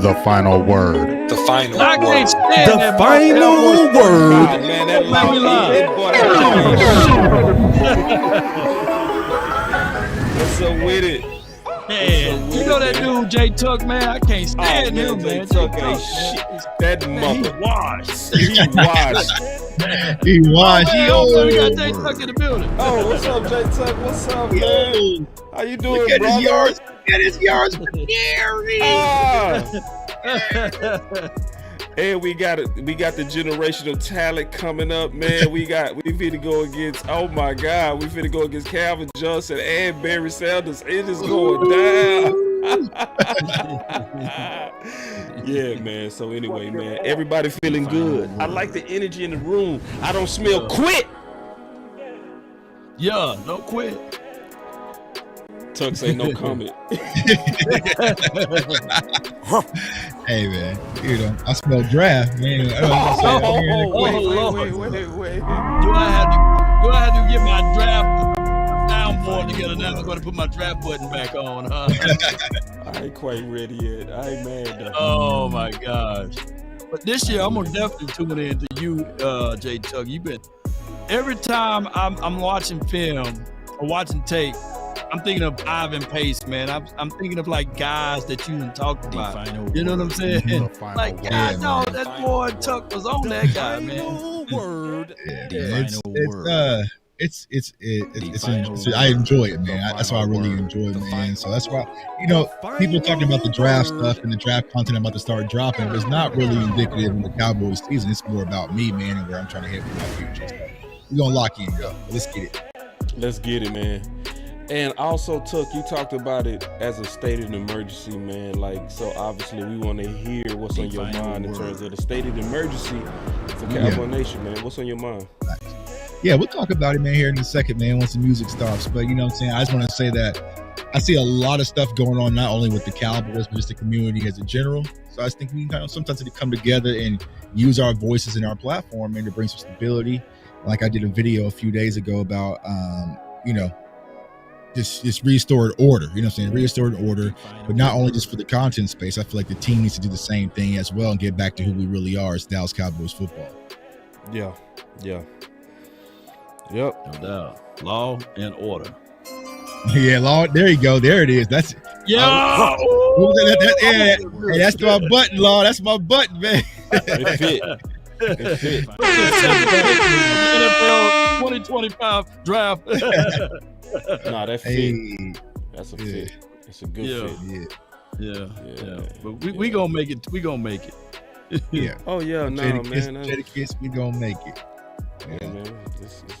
the final word. The final I word. can't stand The that final word. word. Oh, man, that Let me What's up with it? Man, you know that dude Jay Tuck, man? I can't stand him, Jay man. Tuck Jay ain't Tuck, shit. That man, he mother. washed. He washed. He washed. Man, we got Jay Tuck in the building. Oh, what's up, Jay Tuck? What's up, man? How you doing, Look at brother? his yards. Look at his yards. And we got the generational talent coming up, man. We finna go against, oh my God, we finna go against Calvin Johnson and Barry Sanders. It is going down. Yeah, man. So anyway, man, everybody feeling good. I like the energy in the room. I don't smell quit. Yeah, no quit. Tuck say no comment. Hey man, you know I smell draft, man. Wait. Do I have to get my draft soundboard together now? I'm going to put my draft button back on, huh? I ain't quite ready yet. I ain't mad though. Oh my gosh! But this year I'm gonna definitely tune in to you, Jay Tuck. You've been every time I'm watching film or watching tape. I'm thinking of Ivan Pace, man. I'm thinking of like guys that you done talked about. You know what I'm saying? Like, God, no, that boy Tuck was on that guy, man. Word. I enjoy it, man. That's why I really enjoy it, man. So that's why, you know, people talking about the draft stuff and the draft content I'm about to start dropping is not really indicative of the Cowboys season. It's more about me, man, and where I'm trying to head for my future. So we're gonna lock in, yo. Let's get it. Let's get it, man. And also, Tuck, you talked about it as a state of emergency, man. Like, so obviously we want to hear what's on your mind in terms of the state of emergency for Cowboy Nation, man. What's on your mind? Yeah, we'll talk about it, man, here in a second, man, once the music stops. But you know what I'm saying? I just want to say that I see a lot of stuff going on, not only with the Cowboys, but just the community as a general. So I just think we can kind of sometimes need to come together and use our voices and our platform, and to bring some stability. Like I did a video a few days ago about, you know, this restored order, you know what I'm saying? Restored order, but not only just for the content space. I feel like the team needs to do the same thing as well and get back to who we really are as Dallas Cowboys football. Yeah. Yep. No doubt. Law and order. Yeah, law. There you go. There it is. That's yeah. Hey, that's my button, law. That's my button, man. It fit. NFL 2025 draft. Nah, that fit. Hey, that's a fit. It's a good fit. Yeah. But we gonna make it. We gonna make it. Yeah. Oh yeah, no, man. Kiss, we gonna make it. Yeah, man.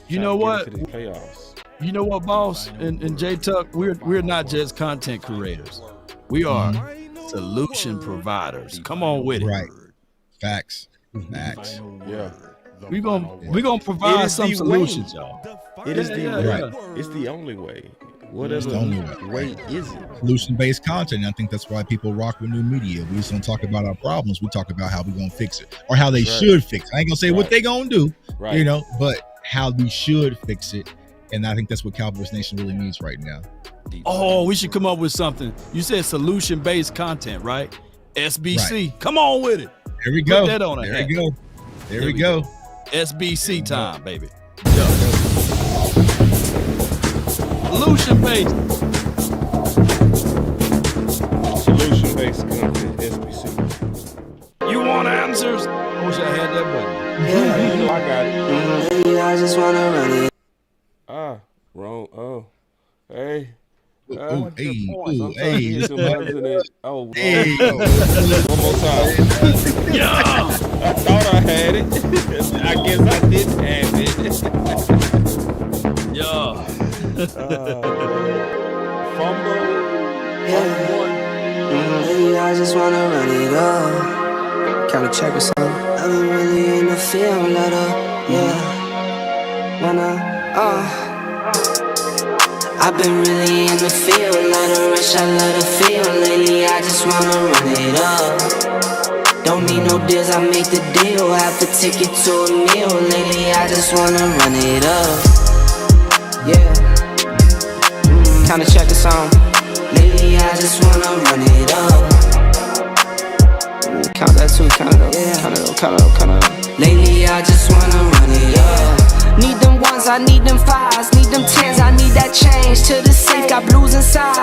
You know what? Playoffs. You know what, boss? And Jay Tuck, we're not just content creators. We are solution providers. Come on with it. Right. Facts. Yeah. We're gonna provide some solutions, y'all. It is the way. Right. It's the only way. What other way is it? Solution-based content. I think that's why people rock with new media. We just don't talk about our problems. We talk about how we're gonna fix it, or how they should fix it. I ain't gonna say what they gonna do, you know, but how we should fix it. And I think that's what Cowboys Nation really needs right now. Oh, we should come up with something. You said solution-based content, right? SBC. Right. Come on with it. There we go. Put that on there we go. There we go. SBC time, baby. Solution-based content, SBC. You want answers? I wish I had that button. Yeah, you know I got it. I just wanna run it. Wrong. Oh, hey. Hey. Oh, hey. One more time. Yeah. I thought I had it. I guess I didn't have it. Yeah. Fumble. I just wanna run it up. Kinda check or something. I've been really in the field, let up. I've been really in the field, let her rush, I let her feel. Lately I just wanna run it up. Don't need no deals, I make the deal. Half a ticket to a meal. Lately I just wanna run it up. Yeah. Kinda check the song. Lately I just wanna run it up. count that too, count it up, count it up, count it up, count it up. Lately I just wanna run it up. Need them ones, I need them fives, need them tens, I need that change. To the safe, got blues inside.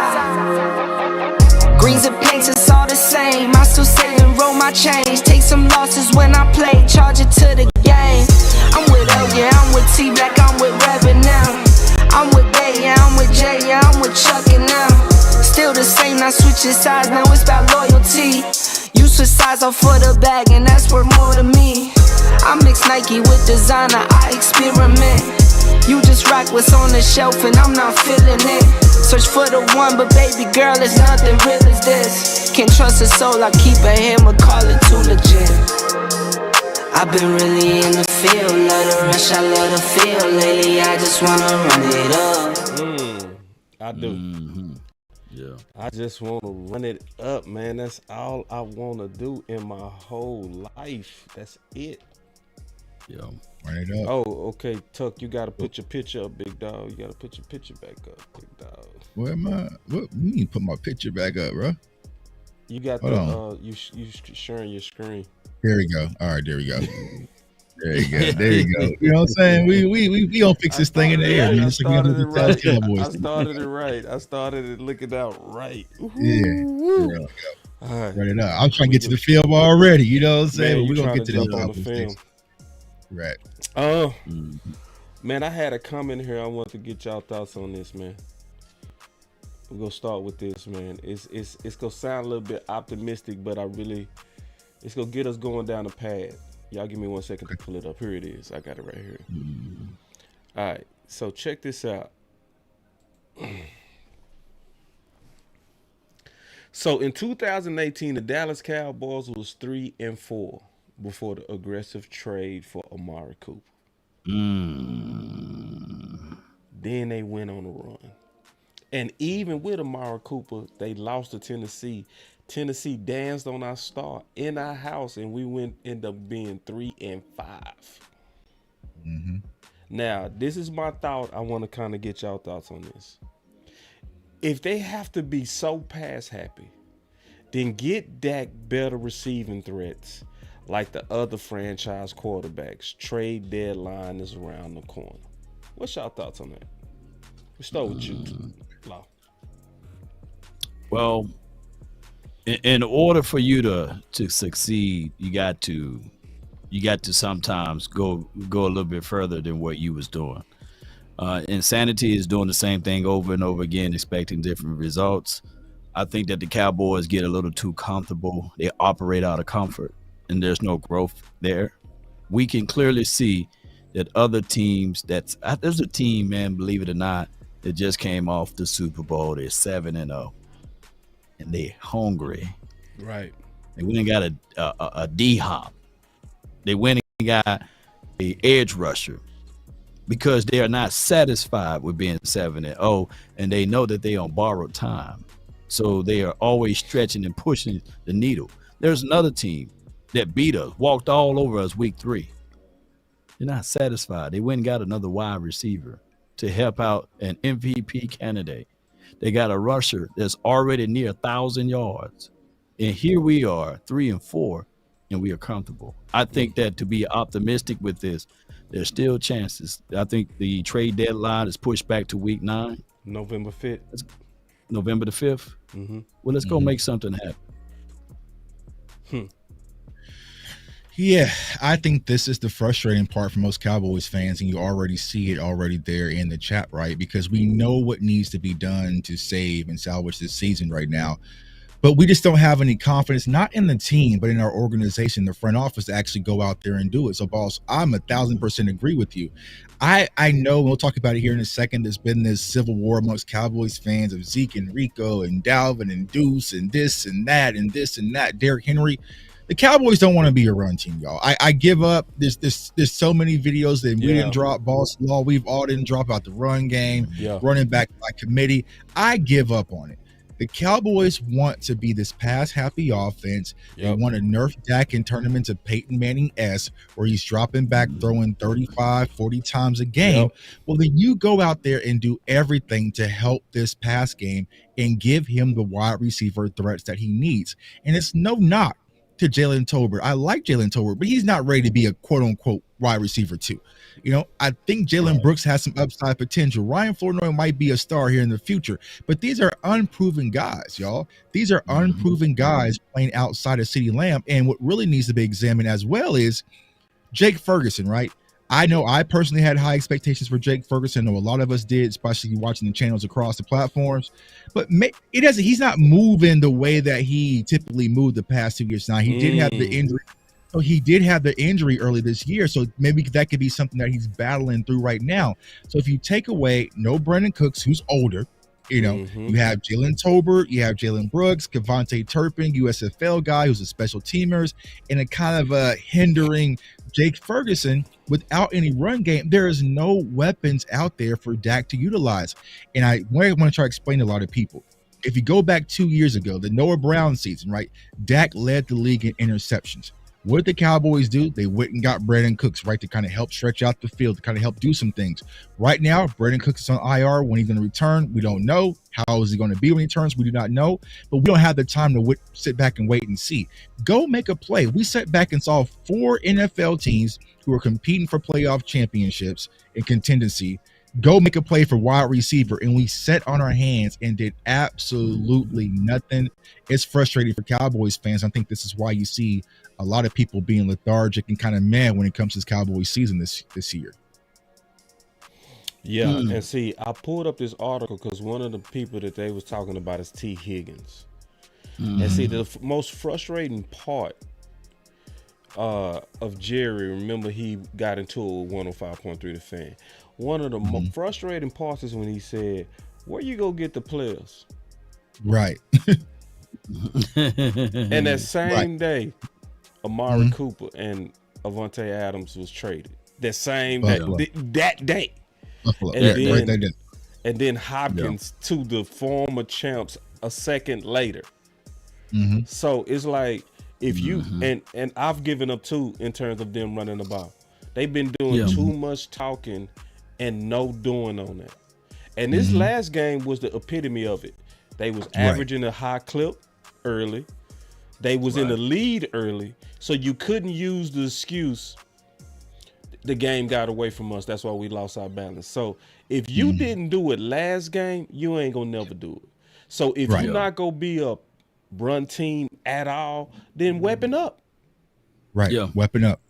Greens and pinks, it's all the same. I still save and roll my change. Take some losses when I play, charge it to the game. I'm with L, yeah, I'm with T Black, I'm with Revan now. I'm with Bay, yeah, I'm with Jay, yeah, I'm with Chuck and now. Still the same, not switching sides, now it's about loyalty. You switch sides off for the bag, and that's worth more to me. I mix Nike with designer, I experiment. You just rock what's on the shelf, and I'm not feeling it. Search for the one, but baby girl, it's nothing real as this. Can't trust a soul, I keep a hammer, call it too legit. I've been really in the field, love the rush, I love the feel. Lately, I just wanna run it up. I do. Mm-hmm. Yeah. I just want to run it up, man. That's all I want to do in my whole life. That's it. Yeah. Run it up. Oh, okay, Tuck, you got to put your picture up, big dog. You got to put your picture back up, big dog. Where am I? What? You need to put my picture back up, bro. You got Hold you sharing your screen. There we go. All right, there we go. There you go. There you go. You know what I'm saying? We gonna fix this thing in the air. I started it right. Cowboys. I started it right. I started it looking out right. Yeah. All right. Run it up. I'm trying to get to the film already. You know what I'm saying? Man, We're gonna get to jump the on the film. Right. Man, I had a comment here. I want to get y'all thoughts on this, man. We're gonna start with this, man. It's gonna sound a little bit optimistic, but it's gonna get us going down the path. Y'all give me 1 second to pull it up. Here it is. I got it right here. All right. So check this out. So in 2018, the Dallas Cowboys was 3-4 before the aggressive trade for Amari Cooper. Then they went on a run. And even with Amari Cooper, they lost to Tennessee. Tennessee danced on our star in our house, and we end up being 3-5. Now, this is my thought. I want to kind of get y'all thoughts on this. If they have to be so pass happy, then get Dak better receiving threats like the other franchise quarterbacks. Trade deadline is around the corner. What's y'all thoughts on that? We start with you, Law. Well, in order for you to succeed, you got to sometimes go a little bit further than what you was doing. Insanity is doing the same thing over and over again, expecting different results. I think that the Cowboys get a little too comfortable. They operate out of comfort, and there's no growth there. We can clearly see that other teams, there's a team, man, believe it or not, that just came off the Super Bowl. They're 7-0, and they hungry. Right. They went and got a D-hop. They went and got a edge rusher because they are not satisfied with being 7-0, and they know that they on borrowed time. So they are always stretching and pushing the needle. There's another team that beat us, walked all over us week 3. They're not satisfied. They went and got another wide receiver to help out an MVP candidate. They got a rusher that's already near 1,000 yards. And here we are, 3-4, and we are comfortable. I think that to be optimistic with this, there's still chances. I think the trade deadline is pushed back to week 9. November 5th. November the 5th. Well, let's go make something happen. Yeah, I think this is the frustrating part for most Cowboys fans, and you already see it already there in the chat, right? Because we know what needs to be done to save and salvage this season right now, but we just don't have any confidence, not in the team, but in our organization, the front office, to actually go out there and do it. So, boss, I'm 1,000% agree with you. I know, we'll talk about it here in a second, there's been this civil war amongst Cowboys fans of Zeke and Rico and Dalvin and Deuce and this and that and this and that, Derrick Henry. The Cowboys don't want to be a run team, y'all. I give up. There's so many videos that we didn't drop. Boss Law, we've all didn't drop out the run game, running back by committee. I give up on it. The Cowboys want to be this pass-happy offense. They want to nerf Dak and turn him into Peyton Manning-esque, where he's dropping back, throwing 35, 40 times a game. Well, then you go out there and do everything to help this pass game and give him the wide receiver threats that he needs. And it's no knock to Jalen Tolbert. I like Jalen Tolbert, but he's not ready to be a quote unquote wide receiver too. I think Jalen Brooks has some upside potential. Ryan Flournoy might be a star here in the future, but these are unproven guys, y'all. These are unproven guys playing outside of CeeDee Lamb. And what really needs to be examined as well is Jake Ferguson, right? I know I personally had high expectations for Jake Ferguson. I know a lot of us did, especially watching the channels across the platforms. But he's not moving the way that he typically moved the past 2 years. Now, he did have the injury. So he did have the injury early this year. So maybe that could be something that he's battling through right now. So if you take away no Brandon Cooks, who's older, you have Jalen Tolbert, you have Jalen Brooks, Kevontae Turpin, USFL guy who's a special teamers, and a kind of hindering Jake Ferguson without any run game. There is no weapons out there for Dak to utilize. And I want to try to explain to a lot of people. If you go back 2 years ago, the Noah Brown season, right? Dak led the league in interceptions. What did the Cowboys do? They went and got Brandon Cooks, right, to kind of help stretch out the field, to kind of help do some things. Right now, Brandon Cooks is on IR. When he's going to return, we don't know. How is he going to be when he returns? We do not know. But we don't have the time to sit back and wait and see. Go make a play. We sat back and saw 4 NFL teams who are competing for playoff championships in contingency go make a play for wide receiver, and we sat on our hands and did absolutely nothing. It's frustrating for Cowboys fans. I think this is why you see a lot of people being lethargic and kind of mad when it comes to this Cowboys season this year. Yeah, and see, I pulled up this article because one of the people that they was talking about is T. Higgins. And see, the most frustrating part of Jerry, remember he got into it with 105.3 The Fan. One of the most frustrating parts is when he said, where you go get the players? Right. And that same day, Amari Cooper and Avonte Adams was traded. That same day. That day. And then Hopkins to the former champs a second later. So it's like, if you and I've given up too in terms of them running the ball. They've been doing too much talking and no doing on that. And this last game was the epitome of it. They was averaging a high clip early. They was in the lead early. So you couldn't use the excuse the game got away from us. That's why we lost our balance. So if you didn't do it last game, you ain't gonna never do it. So if you're not gonna be a run team at all, then weapon up. Right. Yeah. Weapon up.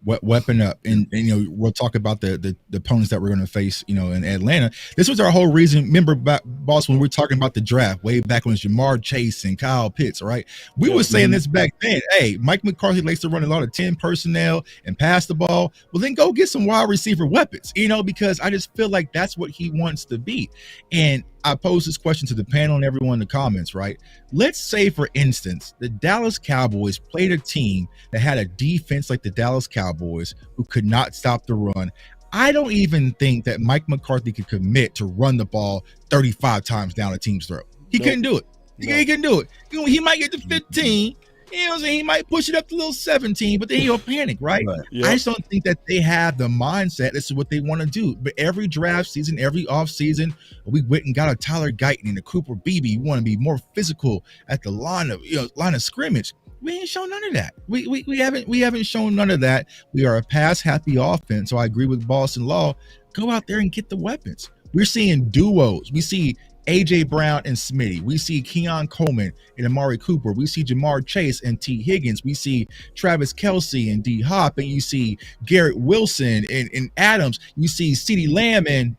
Weapon up. And we'll talk about the opponents that we're going to face, in Atlanta. This was our whole reason. Remember, boss, when we were talking about the draft way back when it was Jamar Chase and Kyle Pitts, right? We were saying this back then. Hey, Mike McCarthy likes to run a lot of 10 personnel and pass the ball. Well, then go get some wide receiver weapons, because I just feel like that's what he wants to be. And I pose this question to the panel and everyone in the comments, right? Let's say, for instance, the Dallas Cowboys played a team that had a defense like the Dallas Cowboys who could not stop the run. I don't even think that Mike McCarthy could commit to run the ball 35 times down a team's throat. He couldn't do it. He couldn't do it. He might get to 15. He might push it up to a little 17, but then he'll panic, right? Yep. I just don't think that they have the mindset. This is what they want to do. But every draft season, every off season, we went and got a Tyler Guyton and a Cooper Beebe. We want to be more physical at the line of scrimmage. We ain't shown none of that. We haven't shown none of that. We are a pass happy offense. So I agree with Boston Law. Go out there and get the weapons. We're seeing duos. We see AJ Brown and Smitty. We see Keon Coleman and Amari Cooper. We see Jamar Chase and T. Higgins. We see Travis Kelce and D Hop, and you see Garrett Wilson and Adams. You see CeeDee Lamb and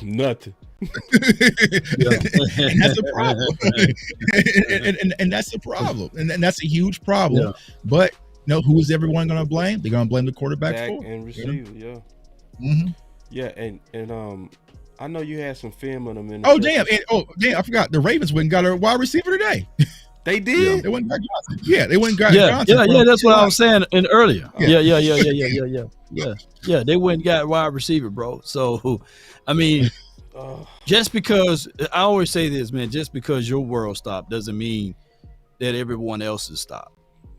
nothing. And that's a problem. and that's a problem. And that's a huge problem. But who is everyone going to blame? They're going to blame the quarterback and receiver. Yeah, and I know you had some film on them. Oh damn! I forgot. The Ravens went and got a wide receiver today. They did. They went and got Johnson. Yeah, they went and got Johnson. Yeah. That's what I was saying earlier. Yeah. They went and got wide receiver, bro. So, I mean, just because I always say this, man, just because your world stopped doesn't mean that everyone else's stopped.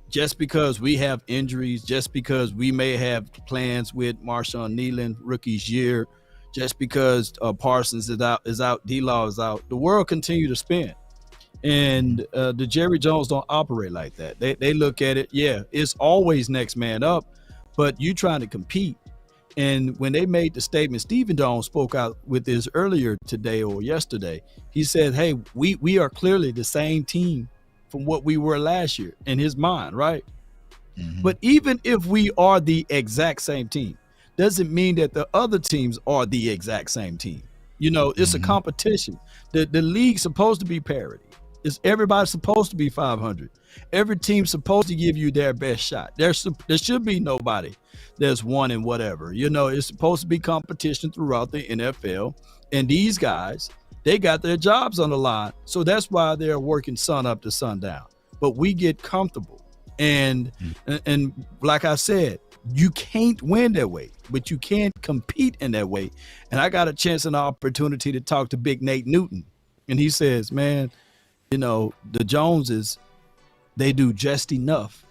Just because we have injuries, just because we may have plans with Marshawn Nealon rookie's year, just because Parsons is out, D-Law is out, the world continue to spin. And the Jerry Jones don't operate like that. They look at it, yeah, it's always next man up, but you trying to compete. And when they made the statement, Stephen Jones spoke out with this earlier today or yesterday. He said, hey, we are clearly the same team from what we were last year in his mind, right? But even if we are the exact same team, doesn't mean that the other teams are the exact same team. You know, it's a competition. The league's supposed to be parity. It's everybody's supposed to be 500. Every team's supposed to give you their best shot. There should be nobody that's one and whatever. You know, it's supposed to be competition throughout the NFL. And these guys, they got their jobs on the line. So that's why they're working sun up to sundown. But we get comfortable. And like I said, you can't win that way, but you can't compete in that way. And I got a chance and an opportunity to talk to Big Nate Newton. And he says, man, you know, the Joneses, they do just enough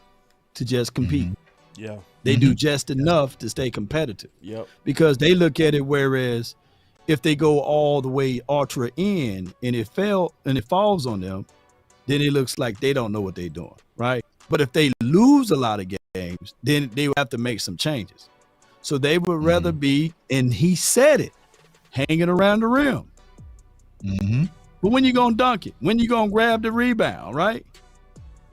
to just compete. Yeah. They do just enough to stay competitive. Yep. Because they look at it, whereas if they go all the way ultra in and it falls on them, then it looks like they don't know what they're doing, right? But if they lose a lot of games, then they will have to make some changes. So they would rather be, and he said it, hanging around the rim. But when you gonna dunk it, when you gonna grab the rebound, right?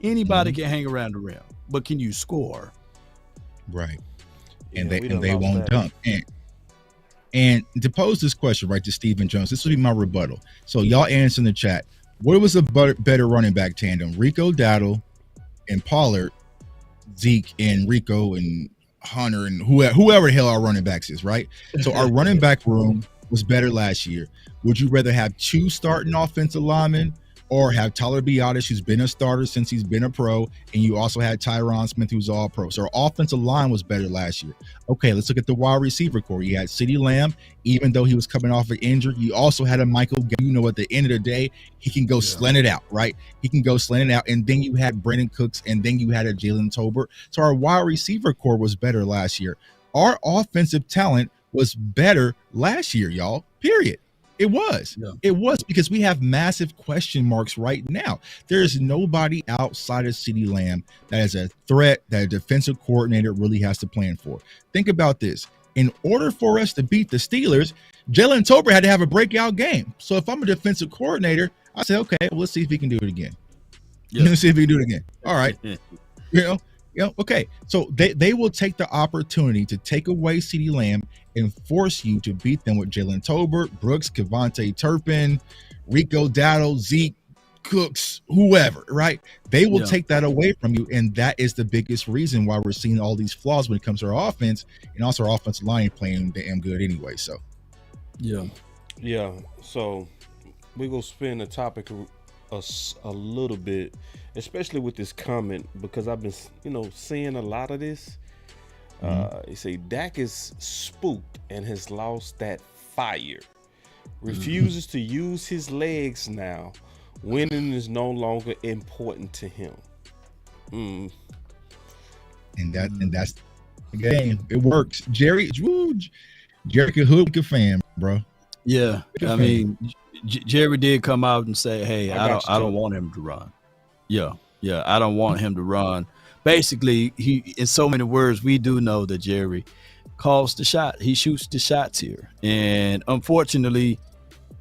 Anybody can hang around the rim, but can you score? Right. Yeah, And they won't dunk. And to pose this question, right, to Stephen Jones, this will be my rebuttal. So y'all answer in the chat. What was a better running back tandem? Rico Dowdle and Pollard, Zeke and Rico and Hunter and whoever the hell our running backs is, right? So our running back room was better last year. Would you rather have two starting offensive linemen or have Tyler Biadasz, who's been a starter since he's been a pro, and you also had Tyron Smith, who's all pro? So our offensive line was better last year. Okay, let's look at the wide receiver core. You had CeeDee Lamb, even though he was coming off an injury. You also had a Michael Gallup. You know, at the end of the day, he can go slant it out, right? He can go slant it out. And then you had Brandon Cooks, and then you had a Jalen Tolbert. So our wide receiver core was better last year. Our offensive talent was better last year, y'all, period. It was. Yeah. It was, because we have massive question marks right now. There is nobody outside of CeeDee Lamb that is a threat that a defensive coordinator really has to plan for. Think about this. In order for us to beat the Steelers, Jalen Tolbert had to have a breakout game. So if I'm a defensive coordinator, I say, okay, well, let's see if he can do it again. Yeah. Let's see if he can do it again. All right. Okay. So they will take the opportunity to take away CeeDee Lamb and force you to beat them with Jalen Tolbert, Brooks, Kevontae Turpin, Rico Dowdle, Zeke, Cooks, whoever, right? They will take that away from you. And that is the biggest reason why we're seeing all these flaws when it comes to our offense, and also our offensive line playing damn good anyway. So, yeah. So we're going to spin the topic a little bit, especially with this comment, because I've been, seeing a lot of this. They say Dak is spooked and has lost that fire. Refuses to use his legs now. Winning is no longer important to him. And that's the game. It works. Jerry could hook a fan, bro. Yeah, I mean, Jerry did come out and say, "Hey, I don't want him to run." Yeah, I don't want him to run. Basically, he, in so many words, we do know that Jerry calls the shot. He shoots the shots here. And unfortunately,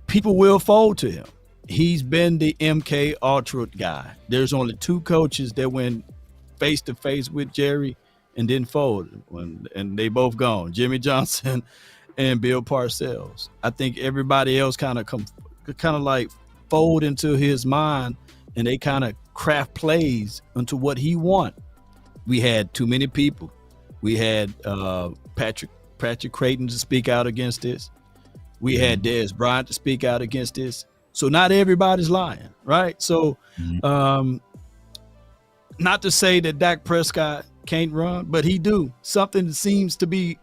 people will fold to him. He's been the MK Ultra guy. There's only two coaches that went face-to-face with Jerry and didn't fold. And they both gone, Jimmy Johnson and Bill Parcells. I think everybody else kind of like fold into his mind, and they kind of craft plays into what he wants. We had too many people. We had Patrick Creighton to speak out against this. We had Dez Bryant to speak out against this. So not everybody's lying, right? So not to say that Dak Prescott can't run, but he do. Something seems to be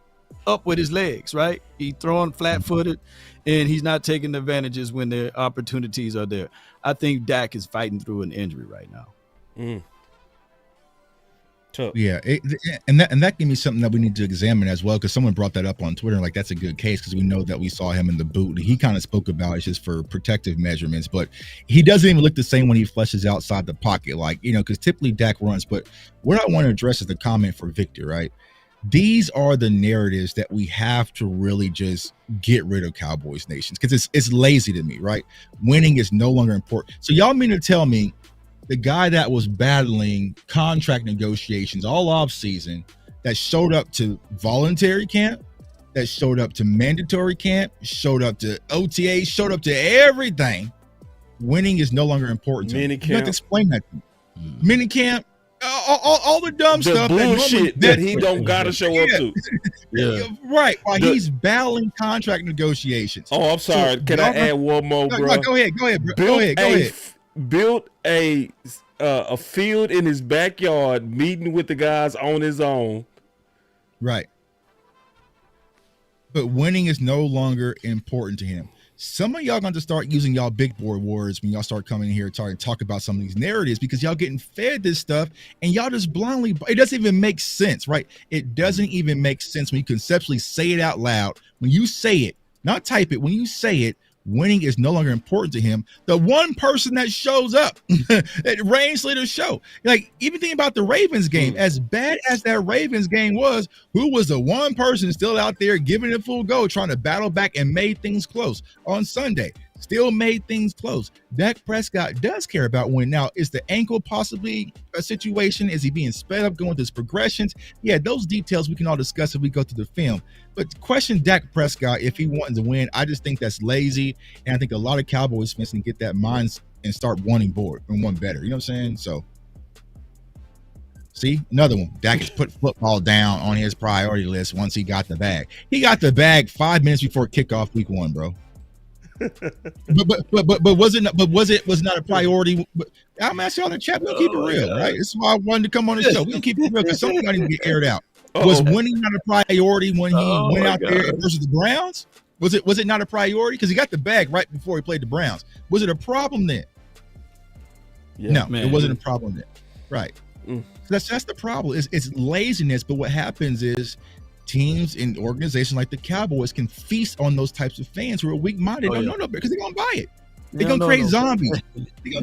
up with his legs, right? He throwing flat-footed, and he's not taking advantages when the opportunities are there. I think Dak is fighting through an injury right now. Tough. Yeah, and that gave me something that we need to examine as well, because someone brought that up on Twitter. Like, that's a good case because we know that we saw him in the boot. And he kind of spoke about it's just for protective measurements, but he doesn't even look the same when he flushes outside the pocket, like, because typically Dak runs. But what I want to address is the comment for Victor, right? These are the narratives that we have to really just get rid of, Cowboys Nations, because it's lazy to me, right? Winning is no longer important. So y'all mean to tell me the guy that was battling contract negotiations all off season, that showed up to voluntary camp, that showed up to mandatory camp, showed up to OTA, showed up to everything, winning is no longer important to him? You have to explain that to me. Mini camp, all the dumb The stuff, bullshit that he don't gotta show up to. Yeah. Right. While he's battling contract negotiations. Oh, I'm sorry. So, can I add one more, bro? Go ahead, bro. Go ahead. Built a field in his backyard, meeting with the guys on his own. Right. But winning is no longer important to him. Some of y'all going to start using y'all big board words when y'all start coming in here and talk about some of these narratives, because y'all getting fed this stuff and y'all just blindly, it doesn't even make sense, right? It doesn't even make sense when you conceptually say it out loud. When you say it, not type it, when you say it, winning is no longer important to him. The one person that shows up at Reigns later show, like, even think about the Ravens game, as bad as that Ravens game was, who was the one person still out there giving it full go, trying to battle back and made things close on Sunday? Still made things close. Dak Prescott does care about winning. Now, is the ankle possibly a situation? Is he being sped up, going through his progressions? Yeah, those details we can all discuss if we go through the film. But question Dak Prescott if he wanting to win, I just think that's lazy. And I think a lot of Cowboys fans can get that mind and start wanting more and one better. You know what I'm saying? So, see, another one. Dak has put football down on his priority list once he got the bag. He got the bag 5 minutes before kickoff week 1, bro. but was not a priority? I'm asking y'all in the chat. We'll keep it real, right? This is why I wanted to come on the show. We can keep it real because something got to get aired out. Was winning not a priority when he went out there versus the Browns? Was it not a priority? Because he got the bag right before he played the Browns. Was it a problem then? Yeah, no, man. It wasn't a problem then. Right. So that's the problem. It's laziness. But what happens is teams and organizations like the Cowboys can feast on those types of fans who are weak-minded. No, because they're gonna buy it. They're gonna create zombies. They're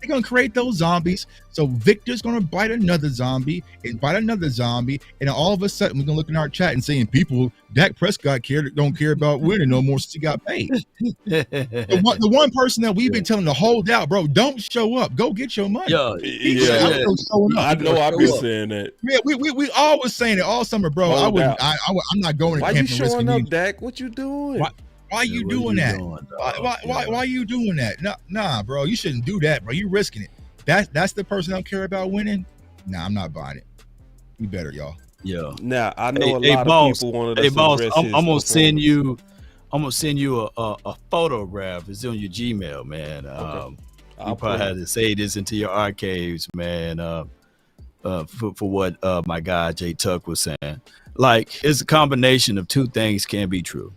gonna create those zombies. So Victor's gonna bite another zombie and bite another zombie, and all of a sudden we're gonna look in our chat and saying people, Dak Prescott don't care about winning no more since he got paid. the one person that we've been telling to hold out, bro, don't show up. Go get your money. I know I've been saying that. Yeah, we always saying it all summer, bro. I'm not going to Why camp. You showing up, Dak? What you doing? Why are you doing that? Why are you doing that? Nah, bro, you shouldn't do that, bro. You risking it. That's the person that don't care about winning. Nah, I'm not buying it. You better, y'all. Yeah. Now I know a lot of people wanted us to address I'm gonna send you. I'm gonna send you a photograph. It's on your Gmail, man. You probably had to say this into your archives, man. For what my guy Jay Tuck was saying. Like, it's a combination of two things can be true.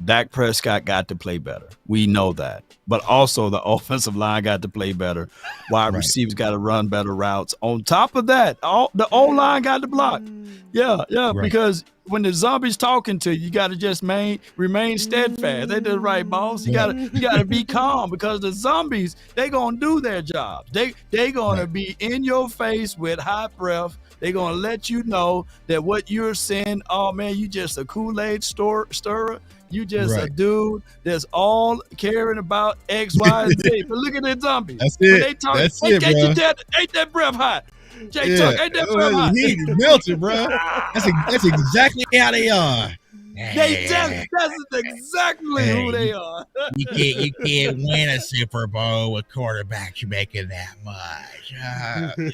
Dak Prescott got to play better. We know that. But also the offensive line got to play better. Wide receivers got to run better routes. On top of that, the O-line got to block. Yeah, because when the zombie's talking to you, you got to just remain steadfast. They did the right, boss. You got to be calm, because the zombies, they going to do their job. They going to be in your face with hot breath. They're going to let you know that what you're saying, oh, man, you just a Kool-Aid stirrer. You just a dude that's all caring about X, Y, and Z. But look at the zombies. That's it. When they talk, that's it, bro. Ain't that breath hot? Jay Tuck, ain't that breath hot? He melted, bro. That's exactly how they are. That's exactly who they are. You can't win a Super Bowl with quarterbacks making that much.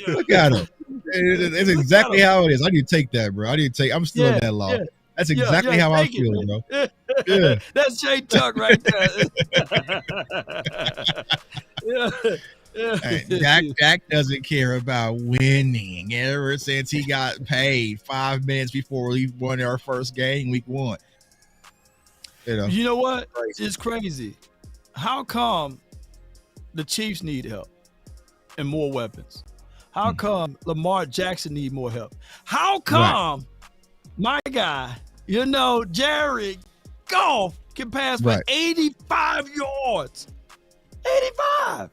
Look at him. It's exactly how it is. I need to take that, bro. I'm still in that law. Yeah. That's exactly how I feel, bro. Yeah. That's Jay Tuck right there. Dak doesn't care about winning ever since he got paid 5 minutes before we won our first game, week 1. You know what? It's crazy. How come the Chiefs need help and more weapons? How come Lamar Jackson need more help? How come my guy, Jared Goff can pass for 85 yards? 85.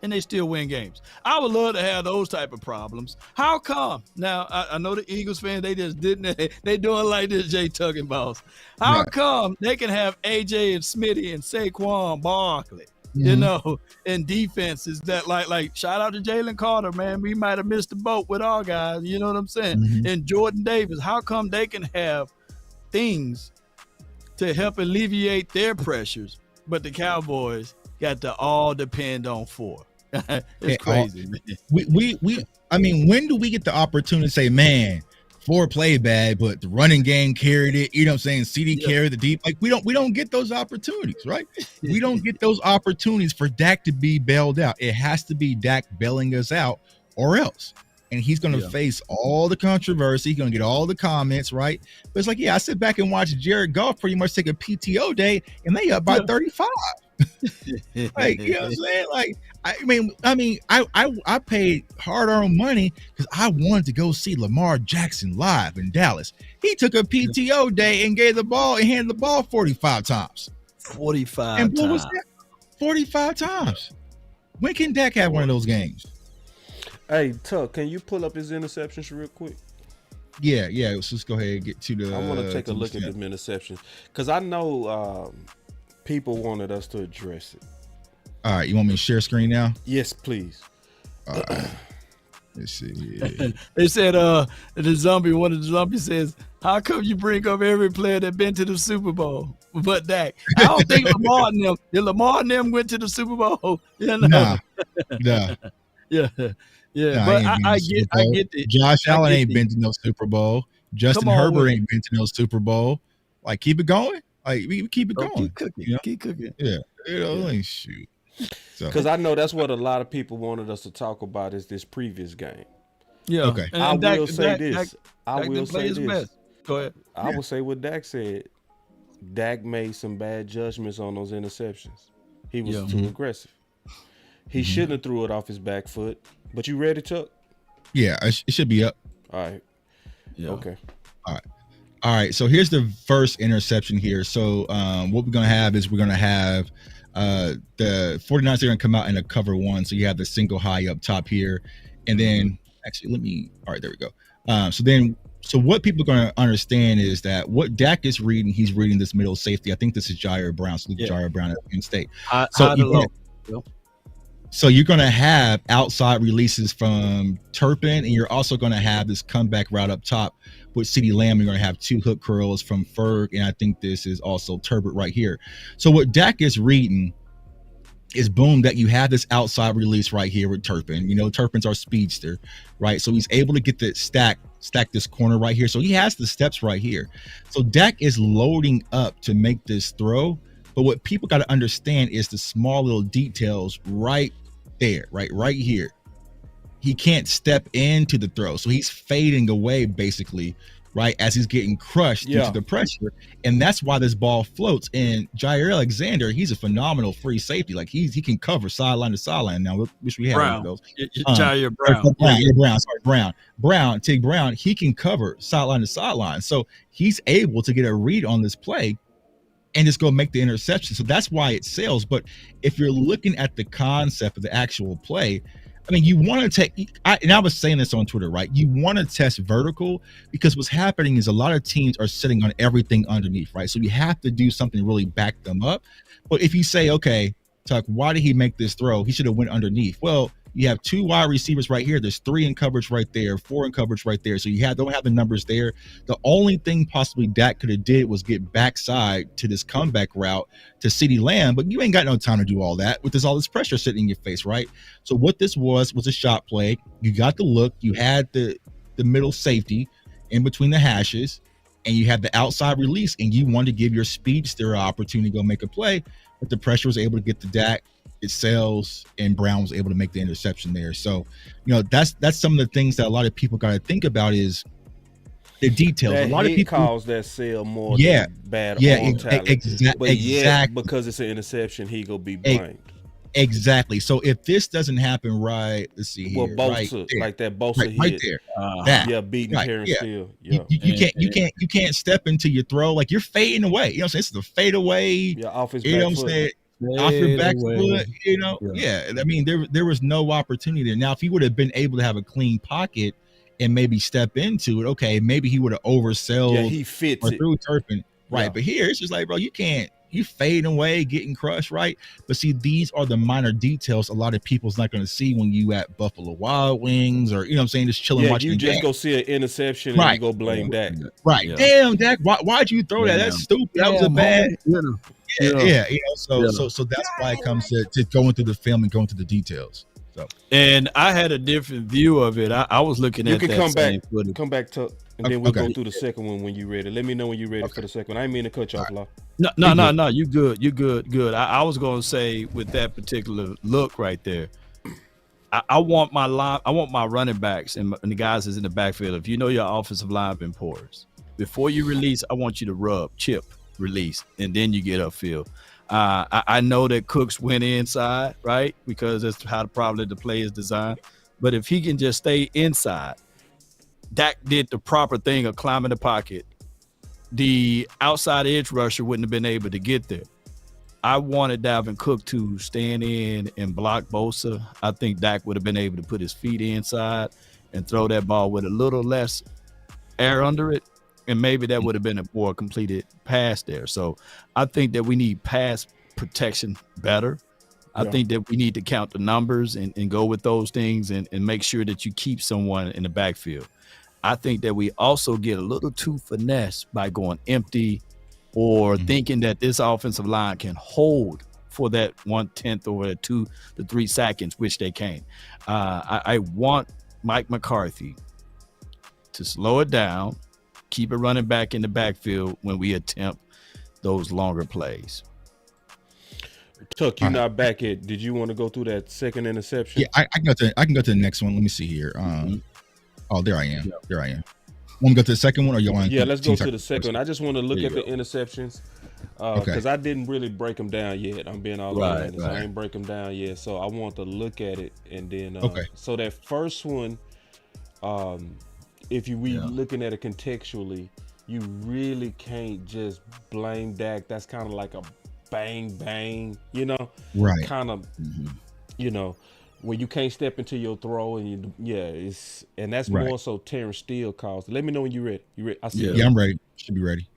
And they still win games. I would love to have those type of problems. How come? Now, I know the Eagles fans, they just didn't. They doing like this, Jay Tuggin boss. How come they can have AJ and Smitty and Saquon Barkley, in defenses that like shout out to Jalen Carter, man. We might have missed the boat with our guys. You know what I'm saying? And Jordan Davis. How come they can have things to help alleviate their pressures, but the Cowboys got to all depend on 4? It's crazy, man. I mean, when do we get the opportunity to say, man, 4 played bad, but the running game carried it? You know what I'm saying? CD carried the deep. Like we don't get those opportunities, right? We don't get those opportunities for Dak to be bailed out. It has to be Dak bailing us out or else. And he's going to face all the controversy. He's going to get all the comments, right? But it's like, I sit back and watch Jared Goff pretty much take a PTO day, and they up by 35. Like, you know what I'm saying? Like, I paid hard-earned money because I wanted to go see Lamar Jackson live in Dallas. He took a PTO day and gave the ball and handed the ball 45 times. 45 and what times. was that? 45 times. When can Dak have one of those games? Hey, Tuck, can you pull up his interceptions real quick? Yeah. Let's just go ahead and get to the. I want to take a look at the interceptions because I know people wanted us to address it. All right, you want me to share screen now? Yes, please. All right. Let's see. They said one of the zombies says, how come you bring up every player that been to the Super Bowl but Dak? I don't think Lamar and them went to the Super Bowl. Nah. Yeah. Nah, But I get it. Josh Allen ain't been to no Super Bowl. Justin Herbert ain't been to no Super Bowl. Like, keep it going. Like, we keep it going. Keep cooking. Keep cooking. Yeah. Like, shoot. Because I know that's what a lot of people wanted us to talk about is this previous game. Yeah. Okay. And I will say this. Go ahead. I will say what Dak said. Dak made some bad judgments on those interceptions. He was too aggressive. He shouldn't have threw it off his back foot. But you ready, Chuck? Yeah, it should be up. All right. Yeah. Okay. All right. So here's the first interception here. So what we're going to have is the 49ers are going to come out in a cover 1. So you have the single high up top here. And then actually all right, there we go. So what people are going to understand is that what Dak is reading, he's reading this middle safety. I think this is Jair Brown. So Jair Brown at Penn State. So you're going to have outside releases from Turpin, and you're also going to have this comeback route up top with CeeDee Lamb. You're going to have 2 hook curls from Ferg, and I think this is also Turbot right here. So what Dak is reading is, boom, that you have this outside release right here with Turpin. Turpin's our speedster, right? So he's able to get the stack this corner right here. So he has the steps right here. So Dak is loading up to make this throw. But what people got to understand is the small little details right there, right here. He can't step into the throw. So he's fading away basically, right, as he's getting crushed due to the pressure. And that's why this ball floats. And Jair Alexander, he's a phenomenal free safety. Like he can cover sideline to sideline. Now, wish we had one of those. Jair Brown. Tig Brown, he can cover sideline to sideline. So he's able to get a read on this play and just go make the interception. So that's why it sells. But if you're looking at the concept of the actual play, I mean, you want to take, and I was saying this on Twitter, right? You want to test vertical because what's happening is a lot of teams are sitting on everything underneath, right? So you have to do something to really back them up. But if you say, okay, Tuck, why did he make this throw? He should have went underneath. Well, you have 2 wide receivers right here. There's 3 in coverage right there, 4 in coverage right there. So you don't have the numbers there. The only thing possibly Dak could have did was get backside to this comeback route to CeeDee Lamb, but you ain't got no time to do all that with all this pressure sitting in your face, right? So what this was a shot play. You got the look. You had the middle safety in between the hashes, and you had the outside release, and you wanted to give your speedster an opportunity to go make a play, but the pressure was able to get to Dak. It sells, and Brown was able to make the interception there. So, that's some of the things that a lot of people got to think about is the details. A lot of people calls that sell more than bad on talent. Exactly. Because it's an interception, he gonna be blamed. Exactly. So if this doesn't happen right, let's see here. Well, Bosa, right there, like that Bosa hit. right there. That. Yeah, beating Right, Terrence yeah. Steele. You, Yeah. you can't step into your throw, like you're fading away. You know what I'm saying? It's the fade away. Yeah, off his You know back what I'm foot. saying? Off your back away. foot. You know, yeah. I mean, there was no opportunity there. Now, if he would have been able to have a clean pocket and maybe step into it, okay, maybe he would have oversold. Yeah, he fits or it. threw Turpin. Right, Yeah. but here it's just like, bro, you can't. You fading away, getting crushed, right? But see, these are the minor details a lot of people's not going to see when you at Buffalo Wild Wings or, you know what I'm saying, just chilling Yeah, watching you the just game. go see an interception and Right. you go blame Dak. Right. Yeah. Damn, Dak, why'd you throw that? That's stupid. That was a bad. Yeah, you know, so that's why it comes to going through the film and going through the details. So, and I had a different view of it. I was looking You at can that come same back, footage. and then we'll Okay. go through the second one when you're ready. Let me know when you're ready for the second one. I ain't mean to cut you off, Law. No. You good. You good. I was gonna say with that particular look right there, I want my line. I want my running backs and the guys that's in the backfield. If you know your offensive line been porous, before you release, I want you to chip, release, and then you get upfield. I know that Cooks went inside, right? Because that's how probably the play is designed. But if he can just stay inside, Dak did the proper thing of climbing the pocket. The outside edge rusher wouldn't have been able to get there. I wanted Dalvin Cook to stand in and block Bosa. I think Dak would have been able to put his feet inside and throw that ball with a little less air under it. And maybe that would have been a more completed pass there. So I think that we need pass protection better. I think that we need to count the numbers and go with those things and make sure that you keep someone in the backfield. I think that we also get a little too finesse by going empty or thinking that this offensive line can hold for that 1/10 or 2 to 3 seconds, which they can't. I want Mike McCarthy to slow it down, keep it running back in the backfield when we attempt those longer plays. Tuck, you not back yet. Did you want to go through that second interception? yeah, I can go to the next one. Let me see here. Oh, there I am. There I am. Want to go to the second one, or you want? Yeah, let's go to the second one. I just want to look at the interceptions because I didn't really break them down yet. I'm being all honest. I ain't break them down yet, so I want to look at it and then. So that first one, if you looking at it contextually, you really can't just blame Dak. That's kind of like a bang, you know, right? Kind of, you know. When you can't step into your throw and that's more so Terrence Steele caused. Let me know when you're ready. You ready? I see. Yeah, I'm ready. Should be ready.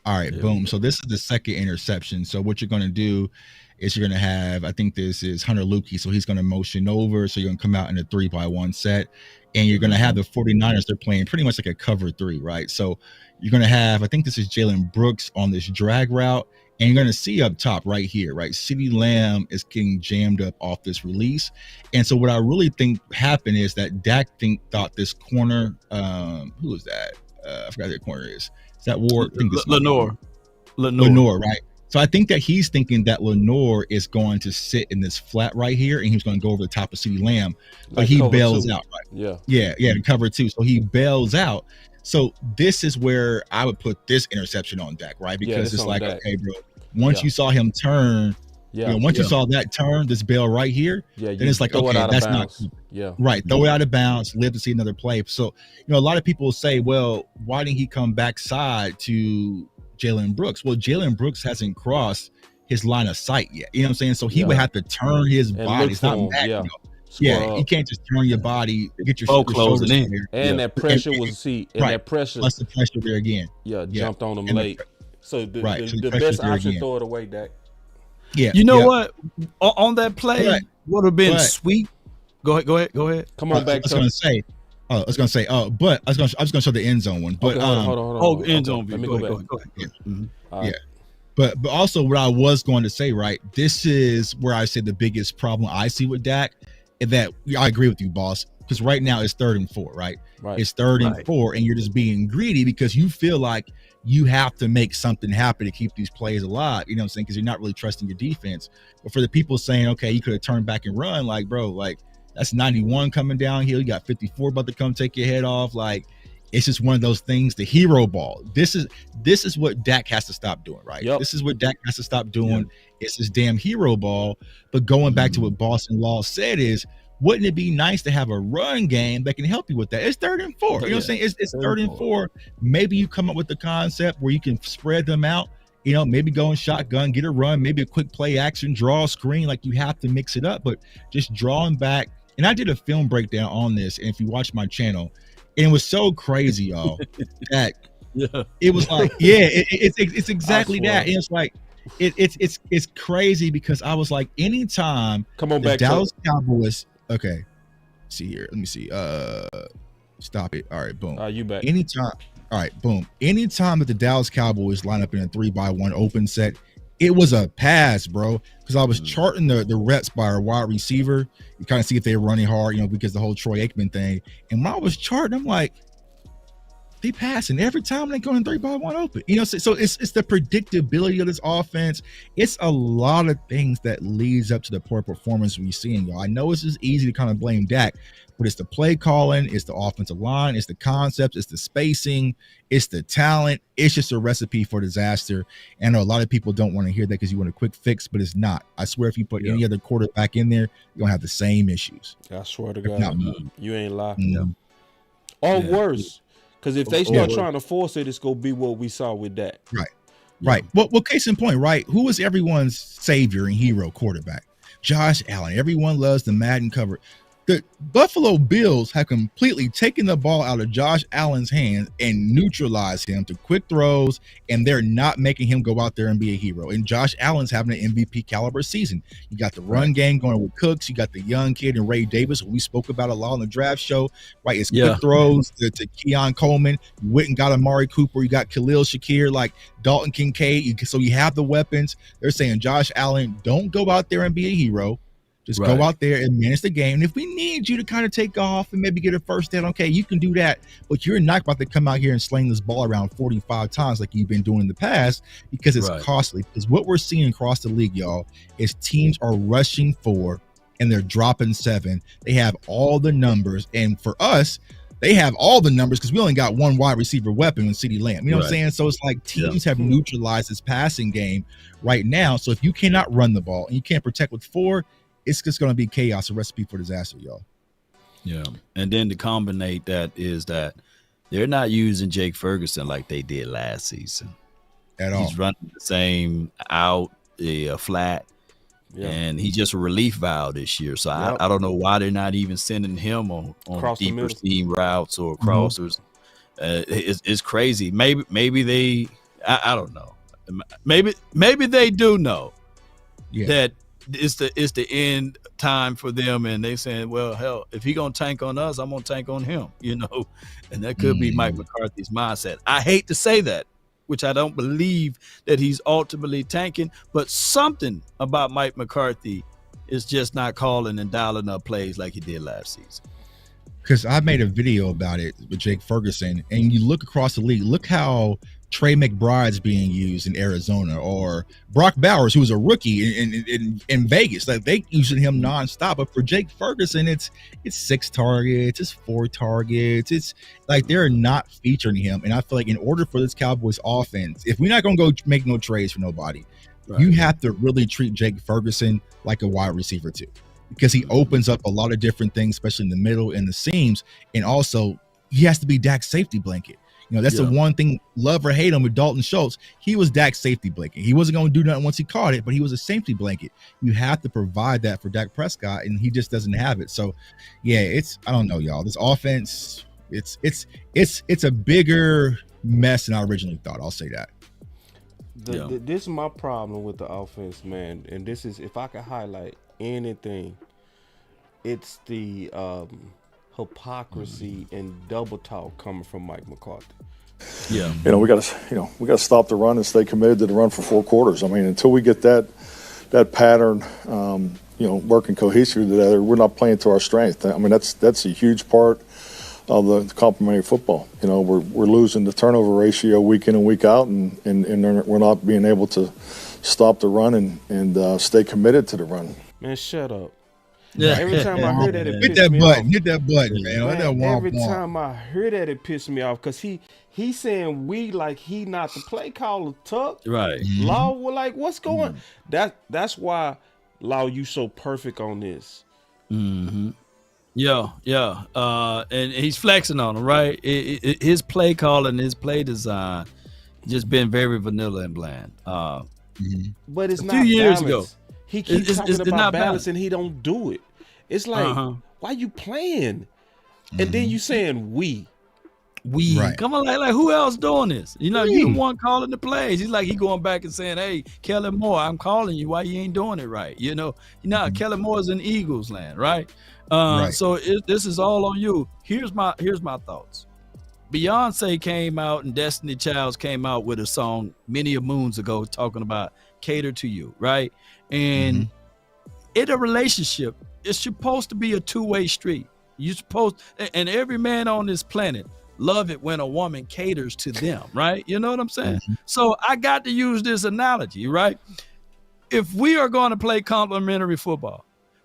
All right, boom. So this is the second interception. So what you're going to do is you're going to have, I think this is Hunter Lukey. So he's going to motion over. So you're going to come out in a 3-by-1 set. And you're going to have the 49ers. They're playing pretty much like a cover 3, right? So you're going to have, I think this is Jalen Brooks on this drag route. And you're going to see up top right here, right? CeeDee Lamb is getting jammed up off this release. And so what I really think happened is that Dak thought this corner, who is that? I forgot who the corner is. Is that Ward? I think it's Lenore, right? So I think that he's thinking that Lenore is going to sit in this flat right here, and he's going to go over the top of CeeDee Lamb, but he bails out, right? Yeah, to cover 2. So he bails out. So this is where I would put this interception on Dak, right? Because it's like, okay, bro, once you saw him turn, you saw that turn, this bail right here, then it's like, okay, that's not right. Throw it out of bounds, live to see another play. So, a lot of people will say, well, why didn't he come backside to Jalen Brooks? Well, Jalen Brooks hasn't crossed his line of sight yet. You know what I'm saying? So he would have to turn his body. It's not back, you can't just turn your body, get your closing in. There. And that pressure was that pressure. Plus the pressure there again. Jumped on him late. So the best option, throw it away, Dak. Yeah. You know what? On that play would have been sweet. Go ahead. Come on back. I was gonna say, but I was gonna show the end zone one. But hold on. End zone view. Let me go back. Yeah. But also what I was going to say, right? This is where I say the biggest problem I see with Dak, and that I agree with you, boss. Because right now it's 3rd and 4, right? It's 3rd and 4, and you're just being greedy because you feel like you have to make something happen to keep these plays alive. You know what I'm saying? Because you're not really trusting your defense. But for the people saying, okay, you could have turned back and run, like, bro, like that's 91 coming downhill. You got 54 about to come take your head off. Like, it's just one of those things, the hero ball. This is what Dak has to stop doing, right? Yep. This is what Dak has to stop doing. It's this damn hero ball. But going back to what Boston Law said is, wouldn't it be nice to have a run game that can help you with that? It's 3rd and 4. You know what I'm saying? It's 3rd and 4. Maybe you come up with the concept where you can spread them out. You know, maybe go in shotgun, get a run, maybe a quick play action, draw a screen. Like, you have to mix it up, but just drawing back. And I did a film breakdown on this. And if you watch my channel, and it was so crazy, y'all, that it was like, it's exactly that. And it's like, it's crazy because I was like, anytime the Dallas Cowboys, okay, see here, let me see, stop it. All right, boom. You back. Anytime, all right, boom. Anytime that the Dallas Cowboys line up in a 3-by-1 open set, it was a pass, bro. Because I was charting the reps by our wide receiver. You kind of see if they're running hard, you know, because the whole Troy Aikman thing. And when I was charting, I'm like, they passing every time they go in 3-by-1 open. You know, so it's the predictability of this offense. It's a lot of things that leads up to the poor performance we're seeing, y'all. I know it's just easy to kind of blame Dak, but it's the play calling, it's the offensive line, it's the concepts, it's the spacing, it's the talent. It's just a recipe for disaster. And I know a lot of people don't want to hear that because you want a quick fix, but it's not. I swear, if you put any other quarterback in there, you're gonna have the same issues. I swear to God, you ain't lying. Mm-hmm. Or worse, because if they start trying to force it, it's gonna be what we saw with that. Right. Well, case in point, right? Who was everyone's savior and hero quarterback? Josh Allen. Everyone loves the Madden cover. The Buffalo Bills have completely taken the ball out of Josh Allen's hands and neutralized him to quick throws, and they're not making him go out there and be a hero. And Josh Allen's having an MVP caliber season. You got the run game going with Cooks. You got the young kid and Ray Davis, who we spoke about a lot on the draft show, right? It's quick throws to Keon Coleman. You went and got Amari Cooper. You got Khalil Shakir, like Dalton Kincaid. So you have the weapons. They're saying, Josh Allen, don't go out there and be a hero. Just go out there and manage the game. And if we need you to kind of take off and maybe get a first down, okay, you can do that. But you're not about to come out here and sling this ball around 45 times like you've been doing in the past, because it's costly. Because what we're seeing across the league, y'all, is teams are rushing 4 and they're dropping 7. They have all the numbers. And for us, they have all the numbers because we only got one wide receiver weapon in CeeDee Lamb. You know what I'm saying? So it's like teams have neutralized this passing game right now. So if you cannot run the ball and you can't protect with 4, it's just going to be chaos, a recipe for disaster, y'all. Yeah. And then to combine that is that they're not using Jake Ferguson like they did last season. At all. He's running the same out, flat, and he's just a relief valve this year. So I don't know why they're not even sending him on deeper seam routes or crossers. It's crazy. Maybe they, I don't know. Maybe they do know that it's the end time for them, and they saying, well, hell, if he gonna tank on us, I'm gonna tank on him, you know. And that could be Mike McCarthy's mindset. I hate to say that, which I don't believe that he's ultimately tanking, but something about Mike McCarthy is just not calling and dialing up plays like he did last season. Because I made a video about it with Jake Ferguson, and you look across the league, look how Trey McBride's being used in Arizona, or Brock Bowers, who was a rookie in Vegas. Like, they using him nonstop. But for Jake Ferguson, it's 6 targets, it's 4 targets. It's like they're not featuring him. And I feel like in order for this Cowboys offense, if we're not going to go make no trades for nobody, you have to really treat Jake Ferguson like a wide receiver too, because he opens up a lot of different things, especially in the middle and the seams. And also, he has to be Dak's safety blanket. You know, that's the one thing, love or hate him, with Dalton Schultz. He was Dak's safety blanket. He wasn't going to do nothing once he caught it, but he was a safety blanket. You have to provide that for Dak Prescott, and he just doesn't have it. So, yeah, I don't know, y'all. This offense, it's a bigger mess than I originally thought. I'll say that. This is my problem with the offense, man. And this is, if I could highlight anything, it's the hypocrisy and double talk coming from Mike McCarthy. Yeah, we got to stop the run and stay committed to the run for 4 quarters. I mean, until we get that pattern, working cohesively together, we're not playing to our strength. I mean, that's a huge part of the complementary football. You know, we're losing the turnover ratio week in and week out, and we're not being able to stop the run and stay committed to the run. Man, shut up. Yeah. Every time I heard that, it Hit pissed that me button. off. Hit that button, man. Let that Man, womp every womp. time I heard that, it pissed me off because he's saying we like he not the play caller. Tuck Right. Law, well, like what's going? That's why Law, you so perfect on this. Yeah. And he's flexing on him, right? His play calling, his play design, just been very vanilla and bland. But it's A not few years balanced. ago. He keeps talking It's about not balance balanced. and he don't do it. It's like, why you playing? And then you saying we. Right. Come on, like who else doing this? You know, you the one calling the plays. He's like he going back and saying, "Hey, Kellen Moore, I'm calling you. Why you ain't doing it right?" You know, Kellen Moore's in Eagles land, right? Right. So this is all on you. Here's my thoughts. Beyonce came out and Destiny Childs came out with a song many a moons ago talking about cater to you, right? And in a relationship, it's supposed to be a two-way street. You're supposed, and every man on this planet love it when a woman caters to them, right? You know what I'm saying? So I got to use this analogy, right? If we are going to play complementary football,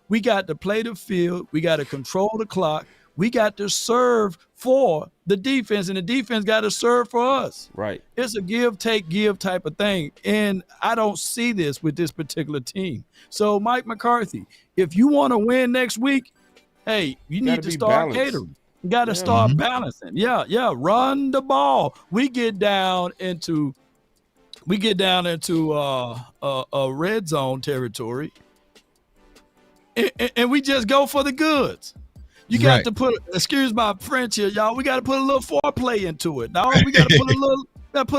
we got to play the field, we got to control the clock, we got to serve for the defense, and the defense got to serve for us. Right. It's a give, take, give type of thing. And I don't see this with this particular team. So Mike McCarthy, if you want to win next week, hey, you need to start catering. You got to start balancing. Yeah. Run the ball. We get down into a red zone territory, and we just go for the goods. You got to put, excuse my French here, y'all. We got to put a little foreplay into it. Now we got to put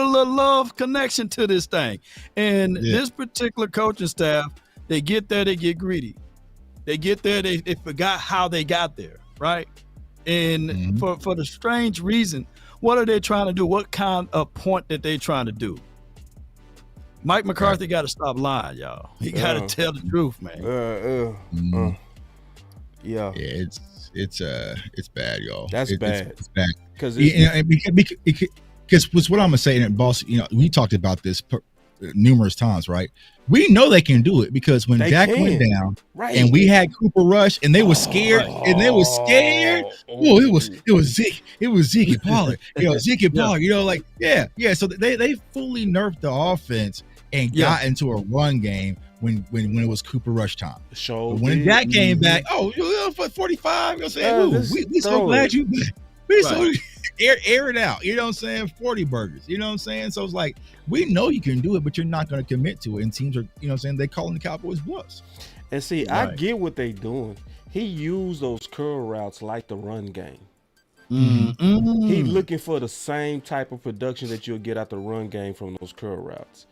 a little love connection to this thing. And this particular coaching staff, they get there, they get greedy. They get there, they forgot how they got there, right? And for the strange reason, what are they trying to do? What kind of point that they trying to do? Mike McCarthy got to stop lying, y'all. He got to tell the truth, man. Yeah, it's bad, y'all. That's bad. It's bad Because what I'm gonna say, and boss, we talked about this numerous times, right? We know they can do it because when Dak went down, and we had Cooper Rush, and they were scared, Oh, it was Zeke, and Pollard, Zeke and Pollard, So they fully nerfed the offense and got into a run game when it was Cooper Rush time. But when Dak came back, for 45, we so glad you back. We so air it out, 40 burgers, So it's like, we know you can do it, but you're not going to commit to it. And teams are, they calling the Cowboys bluffs. And see, I get what they doing. He used those curl routes like the run game. He looking for the same type of production that you'll get out the run game from those curl routes.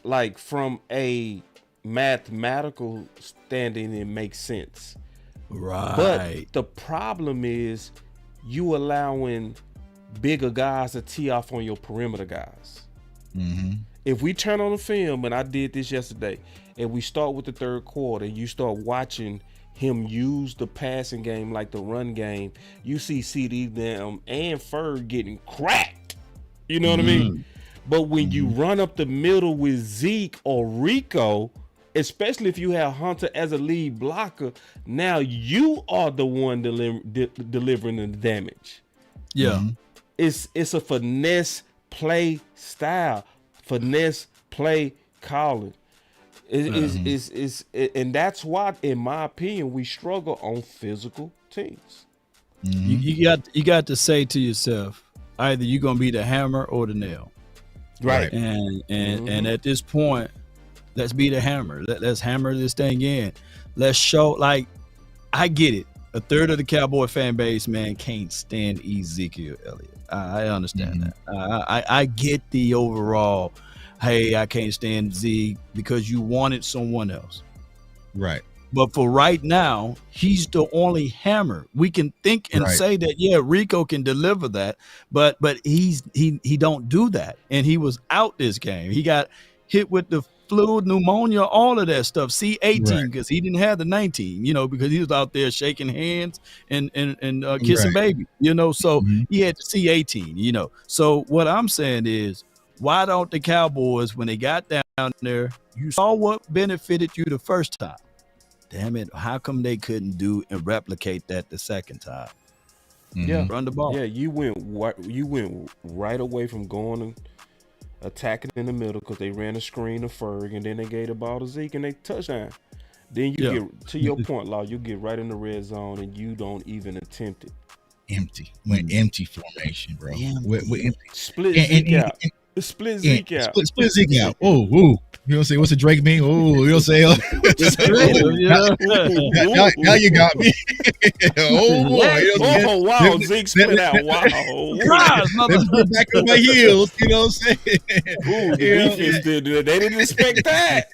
Like from a mathematical standing, it makes sense. Right. But the problem is you allowing bigger guys to tee off on your perimeter guys. If we turn on the film, and I did this yesterday, and we start with the third quarter, and you start watching him use the passing game like the run game, you see CD them and Ferg getting cracked. You know what I mean? But when you run up the middle with Zeke or Rico, especially if you have Hunter as a lead blocker, now you are the one delivering the damage. It's a finesse play style, finesse play calling. And that's why, in my opinion, we struggle on physical teams. You got to say to yourself, either you're gonna be the hammer or the nail. Right. And at this point, let's be the hammer. Let's hammer this thing in. Let's show, like, I get it. A third of the Cowboy fan base, man, can't stand Ezekiel Elliott. I understand that. I get the overall, hey, I can't stand Zeke because you wanted someone else. Right. But for right now, he's the only hammer. We can think and say that, Rico can deliver that, but he don't do that. And he was out this game. He got hit with the flu, pneumonia, all of that stuff. C18 because he didn't have the 19, because he was out there shaking hands and kissing baby, So he had the C18, So what I'm saying is, why don't the Cowboys, when they got down there, you saw what benefited you the first time. damn it, how come they couldn't do and replicate that the second time? Yeah, Run the ball. yeah. You went right away from going and attacking in the middle because they ran a screen to Ferg, and then they gave the ball to Zeke and they touchdown. Then you get to your point, Law. You get right in the red zone and you don't even attempt it. Empty. Went empty formation, bro. Went empty. Split Zeke out. Split Zeke out. Split Zeke out. Oh, ooh. You know what I'm saying? What's the Drake mean? Oh, you know what I'm saying? Now you got me. Oh, boy. You know oh, wow. Zeke split out. Wow. Let's put back on my heels. You know what I'm saying? Ooh, the defense did that. They didn't expect that.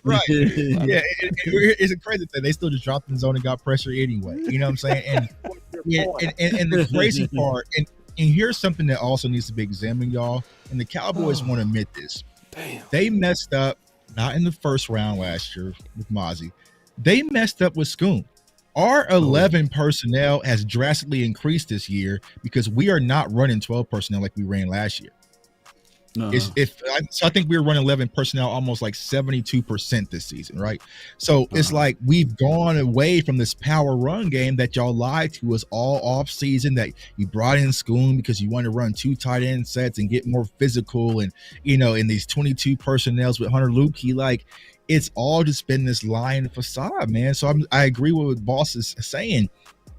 Right. Yeah. It's a crazy thing. They still just dropped in the zone and got pressure anyway. You know what I'm saying? And the crazy part, and here's something that also needs to be examined, y'all. And the Cowboys won't admit this. Damn. They messed up, not in the first round last year with Mozzie. They messed up with Schoon. Our 11 personnel has drastically increased this year because we are not running 12 personnel like we ran last year. So I think we were running 11 personnel almost like 72% this season, right? So it's like we've gone away from this power run game that y'all lied to us all off season, that you brought in Schoon because you want to run 2 tight end sets and get more physical, and in these 22 personnels with Hunter Luepke, like it's all just been this lying facade, man. So I agree with what Boss is saying.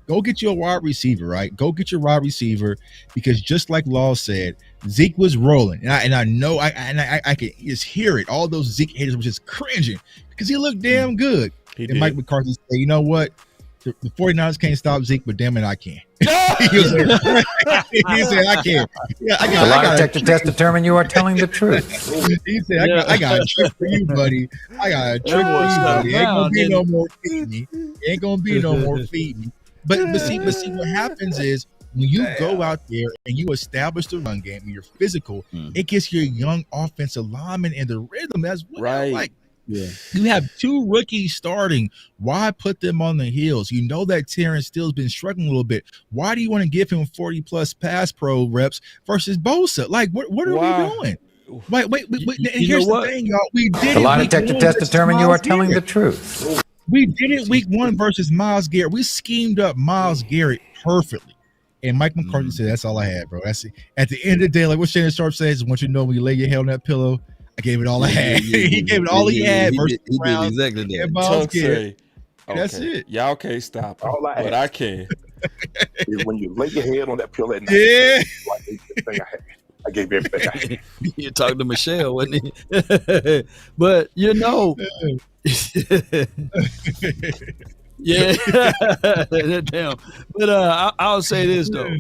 Go get you a wide receiver, right? Go get your wide receiver, because just like Law said, Zeke was rolling, and I know I can just hear it. All those Zeke haters were just cringing because he looked damn good. And Mike McCarthy said, "You know what? The 49ers can't stop Zeke, but damn it, I can." He said, "I can." Yeah, the lie detector test determined you are telling the truth. He said, I got a trick for you, buddy. I got a trick for you, buddy. Ain't gonna be no more feeding me. Ain't gonna be no more feeding me. But see, what happens is when you go out there and you establish the run game and you're physical, it gets your young offensive linemen in the rhythm as well. Right. Like, you have 2 rookies starting. Why put them on the heels? You know that Terrence Steele's been struggling a little bit. Why do you want to give him 40+ pass pro reps versus Bosa? Like, what are we doing? Wait. And here's the thing, y'all. We did the lie detector test determined you are telling the truth. We did it week 1 versus Myles Garrett. We schemed up Myles Garrett perfectly. And Mike McCarthy said, "That's all I had, bro. That's it." At the end of the day, like what Shannon Sharp says, "Once you know when you lay your head on that pillow, I gave it all I had." He gave it all he had versus Brown. He did exactly that. Myles Garrett. Okay. That's it. Y'all can't stop it, but I can. Is when you lay your head on that pillow at night. Yeah. I gave everything I had. You're talking to Michelle, wasn't he? But yeah. Damn. But I'll say this though.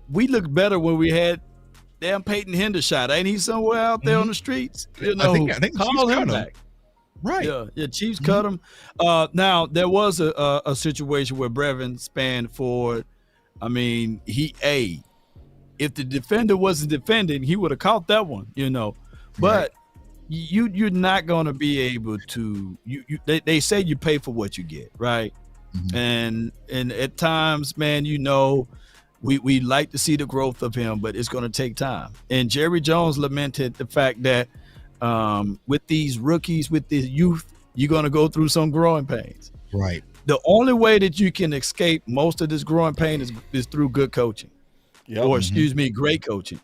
We look better when we had damn Peyton Hendershot. Ain't he somewhere out there on the streets? I think call him back. Right. Yeah, Chiefs cut him. Now there was a situation where Brevin spanned forward. I mean, if the defender wasn't defending, he would have caught that one, But you're not going to be able to. They say you pay for what you get, right? And at times, man, we like to see the growth of him, but it's going to take time. And Jerry Jones lamented the fact that with these rookies, with this youth, you're going to go through some growing pains. Right. The only way that you can escape most of this growing pain is through good coaching. Or great coaching.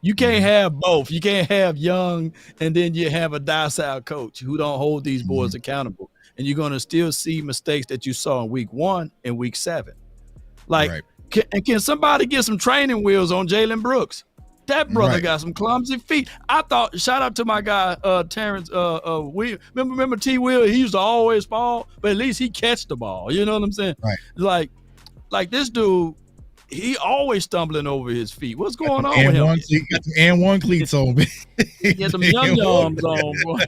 You can't have both. You can't have young and then you have a docile coach who don't hold these boys accountable. And you're going to still see mistakes that you saw in week 1 and week 7. Like, can somebody get some training wheels on Jalen Brooks? That brother got some clumsy feet. I thought, shout out to my guy, Terrence Will. Remember T. Will? He used to always fall, but at least he catch the ball. You know what I'm saying? Right. Like this dude, he always stumbling over his feet. What's going on with him? One cleats on. Get them young on, boy.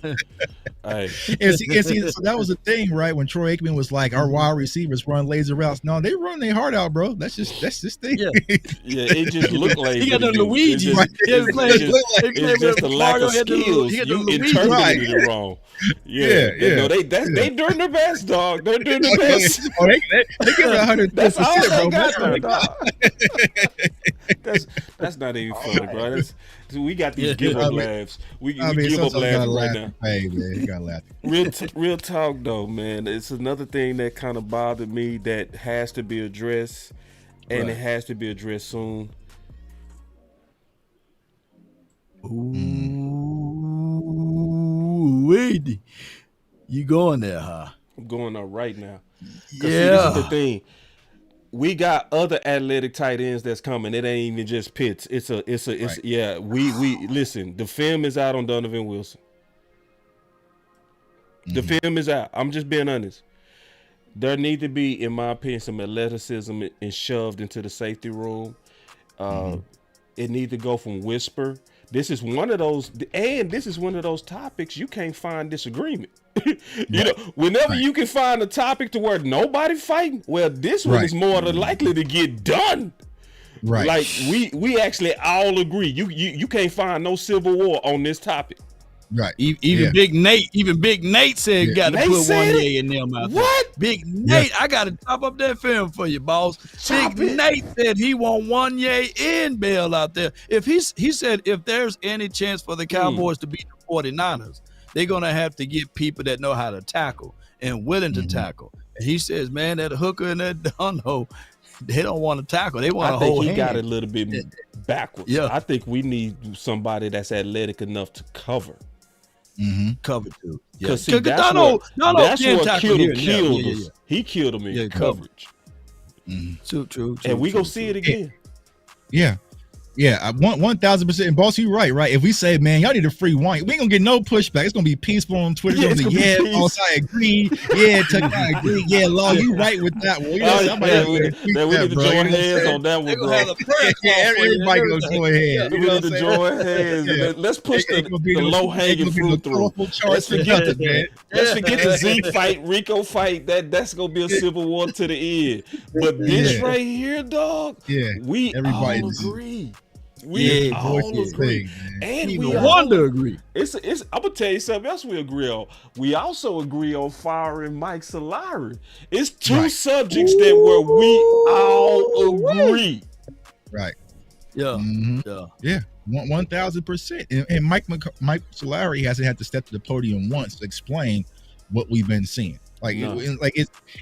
And see, so that was the thing, right? When Troy Aikman was like, our wide receivers run laser routes. No, they run their heart out, bro. That's just thing. Yeah, it just looked like he got the Luigi. It's just a lack of skills. You interpreted it wrong. Yeah. No, they doing their best, dog. They're doing their best. They give it 100. That's all they got, dog. That's not even funny, bro. We got these give up laughs. We give up sometimes laughs gotta right laugh now. Hey, man, you gotta laugh. Real talk though, man. It's another thing that kind of bothered me that has to be addressed, and it has to be addressed soon. Ooh, wait. You going there, huh? I'm going up right now. Yeah. See, this is the thing. We got other athletic tight ends that's coming. It ain't even just Pitts. It's yeah. We listen. The film is out on Donovan Wilson. The film is out. I'm just being honest. There need to be, in my opinion, some athleticism and shoved into the safety room. It need to go from whisper. This is one of those, and this is one of those topics you can't find disagreement. You know, whenever you can find a topic to where nobody fighting, well, this one is more than likely to get done. Right. Like we actually all agree. You can't find no civil war on this topic. Right. Even Big Nate said got to Nate put said one it? yay in them out there. What? Big Nate, I got to top up that film for you, boss. Chop Big it. Nate said he want one yay in Bell out there. He said if there's any chance for the Cowboys to beat the 49ers, they're going to have to get people that know how to tackle and willing to tackle. And he says, man, that hooker and that Dunno, they don't want to tackle. They want to hold I think he hands. got it a little bit backwards. Yeah. I think we need somebody that's athletic enough to cover. Cover too. Yeah. Because see, that's Dunno what can tackle killed here and there. us. Yeah. He killed him in Yeah, coverage. True. And we gonna see it again. Yeah. 1,000%. And boss, you right. If we say, man, y'all need a free wine, we ain't gonna get no pushback. It's gonna be peaceful on Twitter. Yeah, it's gonna be peace. Boss, I agree. Yeah, Tuck, I agree. Yeah, Law, you right with that one. You know, We need to join hands on that one, bro. Everybody gonna join hands. We need to join hands. Yeah. Let's push the the low hanging fruit through. Let's forget the Zeke fight, Rico fight. That's gonna be a civil war to the end. But this right here, dog. Yeah, we everybody all agree. We all agree. And we wonder agree. It's I'm gonna tell you something else we agree on. We also agree on firing Mike Solari. It's two subjects that where we all agree. Right. Yeah. Yeah. 1,000%. And Mike Solari hasn't had to step to the podium once to explain what we've been seeing.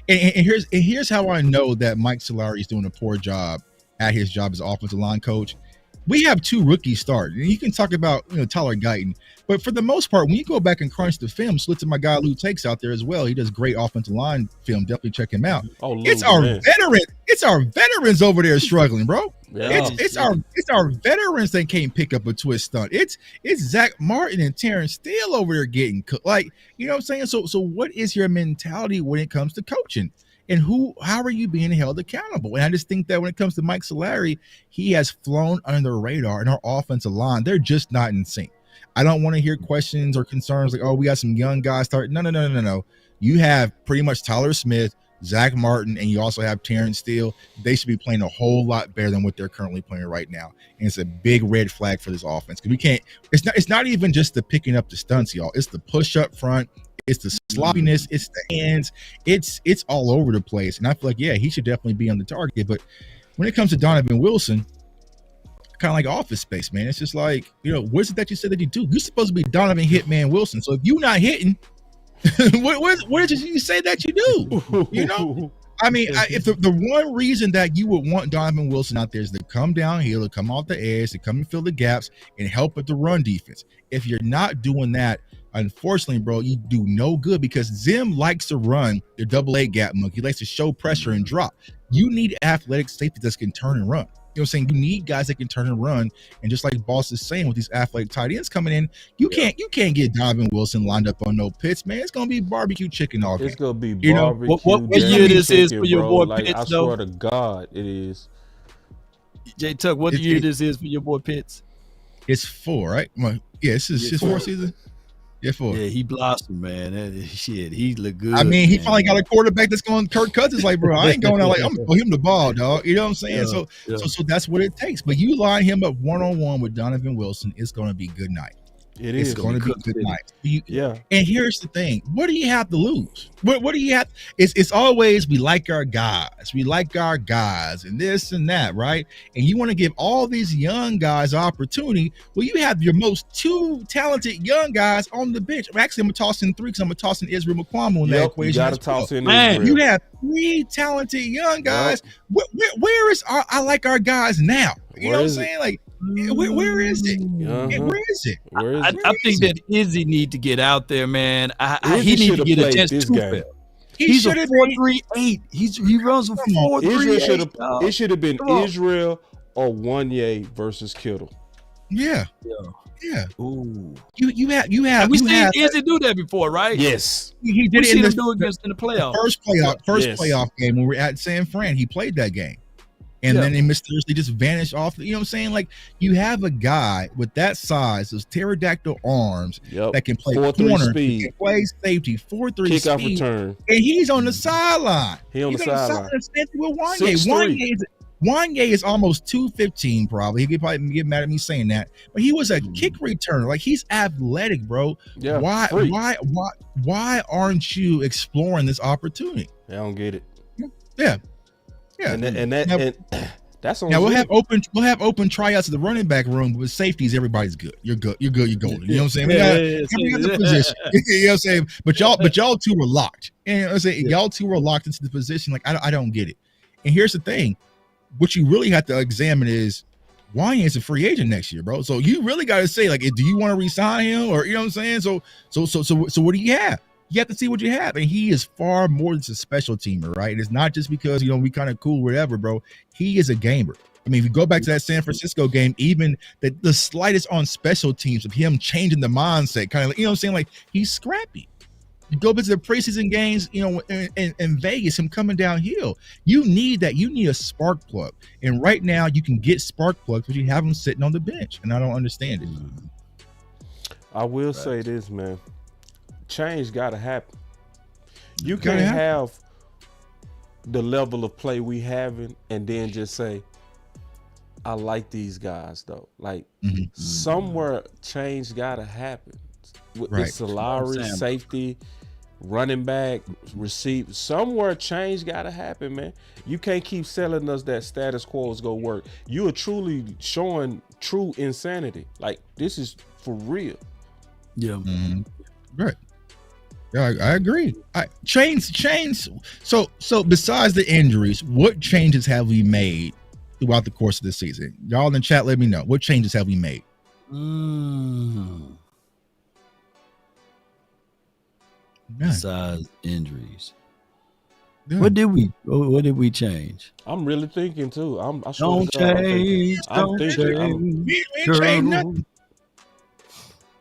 Here's how I know that Mike Solari is doing a poor job at his job as offensive line coach. We have two rookies start, and you can talk about Tyler Guyton, but for the most part, when you go back and crunch the film, salute to my guy Lou Takes out there as well. He does great offensive line film. Definitely check him out. It's our veterans over there struggling, bro. Yeah. It's our veterans that can't pick up a twist stunt. It's Zach Martin and Terrence Steele over there getting cooked. Like, you know what I'm saying? So what is your mentality when it comes to coaching? And how are you being held accountable? And I just think that when it comes to Mike Solari, he has flown under the radar, and our offensive line, they're just not in sync. I don't want to hear questions or concerns like, oh, we got some young guys starting. No. You have pretty much Tyler Smith, Zach Martin, and you also have Terrence Steele. They should be playing a whole lot better than what they're currently playing right now. And it's a big red flag for this offense because we can't. It's not even just the picking up the stunts, y'all. It's the push up front. It's the sloppiness. It's the hands. It's all over the place. And I feel like, yeah, he should definitely be on the target. But when it comes to Donovan Wilson, kind of like Office Space, man. It's just like, what is it that you said that you do? You're supposed to be Donovan Hitman Wilson. So if you're not hitting, what did you say that you do? I mean, if the one reason that you would want Donovan Wilson out there is to come downhill, to come off the edge, to come and fill the gaps and help with the run defense. If you're not doing that, unfortunately, bro, you do no good because Zim likes to run the double-A gap monkey. He likes to show pressure and drop. You need athletic safety that can turn and run. You know what I'm saying? You need guys that can turn and run. And just like Boss is saying with these athletic tight ends coming in, you can't get Donovan Wilson lined up on no Pitts, man. It's gonna be barbecue chicken all game. It's gonna be barbecue. What year this is for your boy like, Pitts, I swear to God, it is. J Tuck, what year this is for your boy Pitts? It's 4, right? Well, yeah, it's his 4th season. Yeah, 4. Yeah, he blossomed, man. Shit, he look good. I mean, he finally got a quarterback that's going Kirk Cousins. Like, bro, I ain't going out like I'm gonna throw him the ball, dog. You know what I'm saying? So that's what it takes. But you line him up one-on-one with Donovan Wilson, it's gonna be good night. It's going to be a good night. Yeah. And here's the thing: what do you have to lose? What do you have? It's always we like our guys, and this and that, right? And you want to give all these young guys opportunity. Well, you have your most two talented young guys on the bench. Actually, I'm gonna toss in three because I'm gonna toss in Israel McCormick in that equation. You gotta toss in Man, Israel. You have three talented young guys. Where is I like our guys now? You know what I'm saying? Like, where is it? Where is it? I think that Izzy need to get out there, man. He needs to get a chance to fail. He's a 4.38. He runs a 4.38. It should have been Israel or Wanye versus Kittle. Yeah. Ooh. You have. We seen Izzy do that before, right? Yes. He did it in the playoffs. First playoff game when we were at San Fran. He played that game. And then he mysteriously just vanished off. You know what I'm saying? Like, you have a guy with that size, those pterodactyl arms that can play corner, can play safety, 4.3 kick speed, off return, and he's on the sideline. He's on the sideline. With Wanye is almost 215 probably. He could probably get mad at me saying that, but he was a kick returner. Like, he's athletic, bro. Yeah. Why aren't you exploring this opportunity? I don't get it. Yeah. And that's on. Now we'll have open tryouts at the running back room, but with safeties, everybody's good. You're good. You're golden. You know what I'm saying? We got the position. You know what I'm saying? But y'all two were locked. And I'm saying y'all two were locked into the position. Like, I don't get it. And here's the thing: what you really have to examine is why he is a free agent next year, bro. So you really got to say, like, do you want to resign him, or you know what I'm saying? So what do you have? You have to see what you have, and he is far more than a special teamer, right? It's not just because we kind of cool, whatever, bro. He is a gamer. I mean, if you go back to that San Francisco game, even the slightest on special teams of him changing the mindset, kind of, like, you know what I'm saying? Like, he's scrappy. You go back to the preseason games, in Vegas, him coming downhill. You need that. You need a spark plug, and right now you can get spark plugs, but you have him sitting on the bench, and I don't understand it. I will say this, man. Change gotta happen. You can't have the level of play we having and then just say, I like these guys though. Like, somewhere change gotta happen. With the salary, safety, running back, receive, somewhere change gotta happen, man. You can't keep selling us that status quo is gonna work. You are truly showing true insanity. Like, this is for real. Yeah. Right. Yeah, I agree. Change. So besides the injuries, what changes have we made throughout the course of the season? Y'all in the chat, let me know. What changes have we made? Besides injuries. Yeah. What did we change? I'm really thinking too. Don't change. We ain't changed nothing.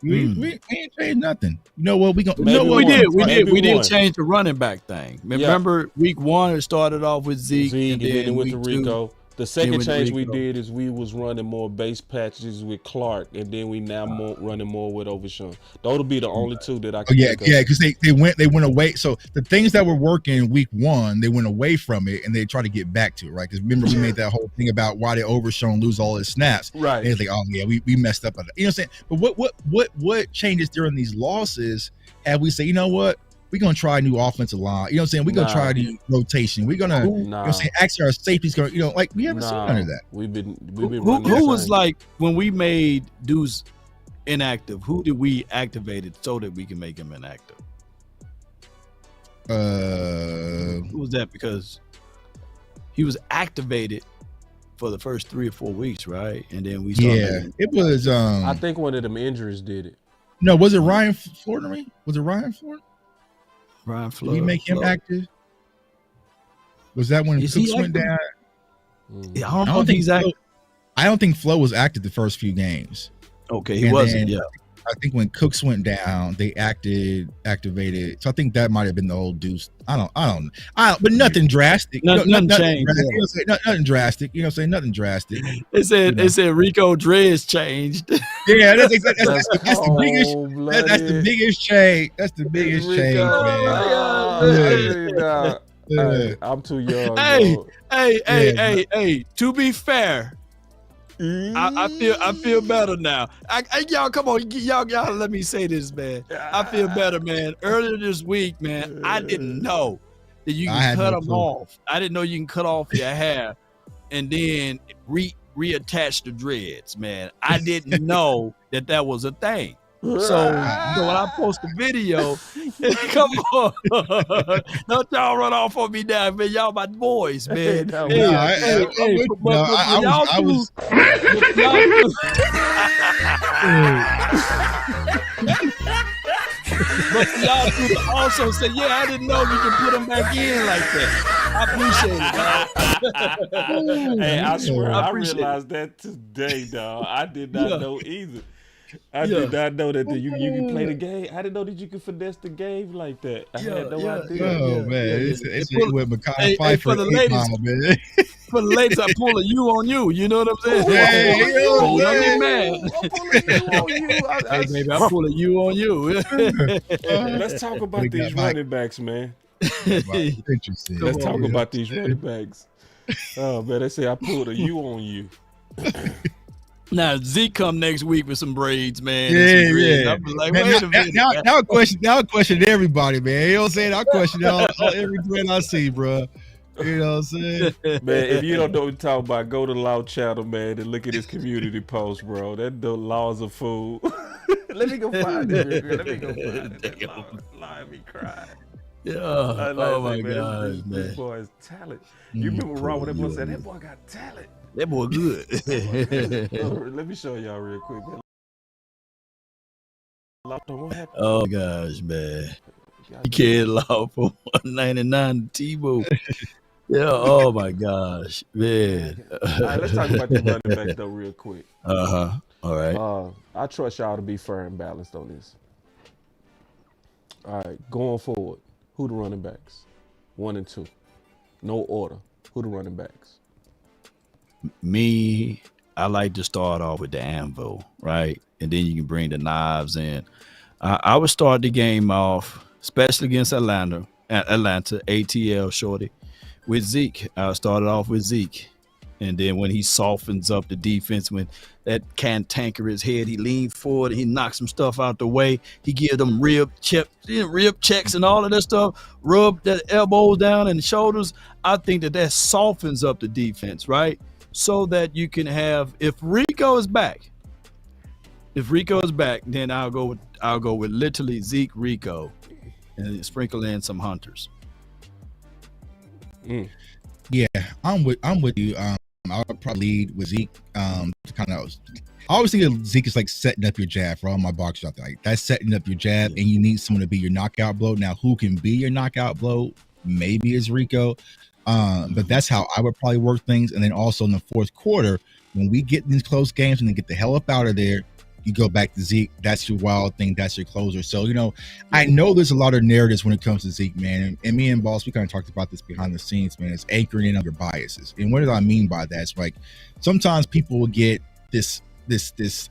We ain't changed nothing. You know what? We did change the running back thing. Remember, week 1 it started off with Zeke, and then it went to Rico. The second change we did is we was running more base patches with Clark, and then we now running more with Overshown. Those will be the only two that I can think of. Yeah, because they went away. So the things that were working week 1, they went away from it, and they tried to get back to it, right? Because remember, we made that whole thing about why did Overshown lose all his snaps, right? And it's like, oh yeah, we messed up on that. You know what I'm saying? But what changes during these losses have we say, you know what? We're going to try a new offensive line. You know what I'm saying? We're going to try a new rotation. We're going to, you know what I'm saying? Actually, our safety's going to, like, we haven't seen none of that. We've been who was like, when we made Deuce inactive, who did we activate it so that we can make him inactive? Who was that? Because he was activated for the first 3 or 4 weeks, right? And then we started. It was, I think one of them injuries did it. No, was it Ryan Floyd? Was it Ryan Floyd? Ryan Floyd. Did we make him active? Was that when Cooks went down? I don't think he's active. I don't think Flo was active the first few games. Okay, he wasn't. Yeah. I think when Cooks went down, they activated. So I think that might have been the old Deuce. I don't. But nothing drastic. Nothing changed. Drastic. Nothing drastic. You know what I'm saying? Nothing drastic. It said Rico Dre's changed. Yeah, that's the biggest. That's the biggest change. That's the biggest change, man. Hey, I'm too young. Hey. To be fair, I feel better now. Y'all, come on, y'all. Let me say this, man. I feel better, man. Earlier this week, man, I didn't know that you can cut them off. I didn't know you can cut off your hair and then reattach the dreads, man. I didn't know that was a thing. So when I post a video, come on, don't y'all run off on me now, man. Y'all my boys, man. I was. But y'all do also say, yeah, I didn't know you could put them back in like that. I appreciate it, dog. Hey, I swear, I realized that today, dog. I did not know either. I did not know that you can play the game. I didn't know that you could finesse the game like that. I had no idea. Oh, man. It's with Makai Pfeiffer. For the ladies, man. For the ladies, I pull a you on you. You know what I'm saying? I'm pulling you on you. Hey, baby, I pull a you on you. Let's talk about these running backs, man. Interesting. Let's talk about these running backs. Oh, man, they say I pulled a you on you. Now Zeke come next week with some braids, man. Yeah. I'm like, man, wait a minute. Now I question everybody, man. You know what I'm saying? I question every dread I see, bro. You know what I'm saying? Man, if you don't know what I'm talking about, go to Law Channel, man, and look at his community post, bro. That the laws of food. Let me go find it real quick. Let me go find it. Lie me crying. Yeah. Oh my gosh, man. This boy is talent. You remember Raw when that boy said that boy got talent. That boy good. Let me show y'all real quick, man. Oh gosh, man. You can't allow for 199 Tebow. Yeah, oh my gosh, man. All right, let's talk about the running back though real quick. All right. I trust y'all to be fair and balanced on this. All right, going forward, who the running backs? 1 and 2. No order. Who the running backs? Me, I like to start off with the anvil, right? And then you can bring the knives in. I would start the game off, especially against Atlanta, ATL shorty, with Zeke. I started off with Zeke. And then when he softens up the defense, when that cantankerous head, he leans forward, he knocks some stuff out the way. He gives them rib checks and all of that stuff, rub the elbows down and shoulders. I think that softens up the defense, right? So that you can have, if Rico is back, then I'll go with literally Zeke, Rico, and sprinkle in some hunters. Yeah, I'm with you. I would probably lead with Zeke. To kind of, I always think of Zeke is like setting up your jab for all my boxers out there. Like, that's setting up your jab, and you need someone to be your knockout blow. Now, who can be your knockout blow? Maybe it's Rico. But that's how I would probably work things. And then also in the fourth quarter, when we get in these close games and then get the hell up out of there, you go back to Zeke. That's your wild thing. That's your closer. So, I know there's a lot of narratives when it comes to Zeke, man. And me and Boss, we kind of talked about this behind the scenes, man. It's anchoring in on your biases. And what do I mean by that? It's like sometimes people will get this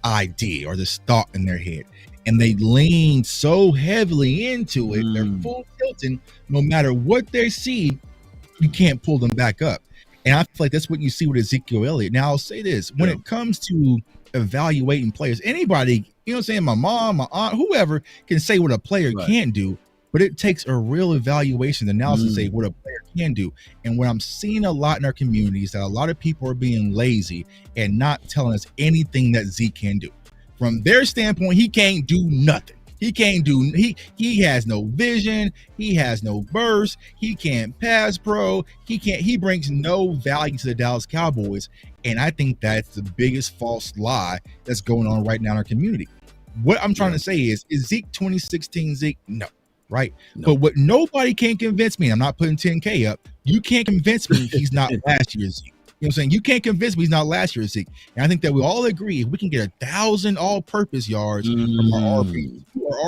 idea or this thought in their head, and they lean so heavily into it. They're full tilting. No matter what they see, you can't pull them back up. And I feel like that's what you see with Ezekiel Elliott. Now, I'll say this. When it comes to evaluating players, anybody, you know what I'm saying, my mom, my aunt, whoever can say what a player can do, but it takes a real evaluation analysis to say what a player can do. And what I'm seeing a lot in our community is that a lot of people are being lazy and not telling us anything that Zeke can do. From their standpoint, he can't do nothing. He can't do, he has no vision, he has no burst, he can't pass pro, he brings no value to the Dallas Cowboys. And I think that's the biggest false lie that's going on right now in our community. What I'm trying to say is Zeke 2016 Zeke? No, right? No. But what nobody can convince me, and I'm not putting 10K up, you can't convince me he's not last year's Zeke. You know what I'm saying? You can't convince me he's not last year's Zeke. And I think that we all agree if we can get 1,000 all-purpose yards from our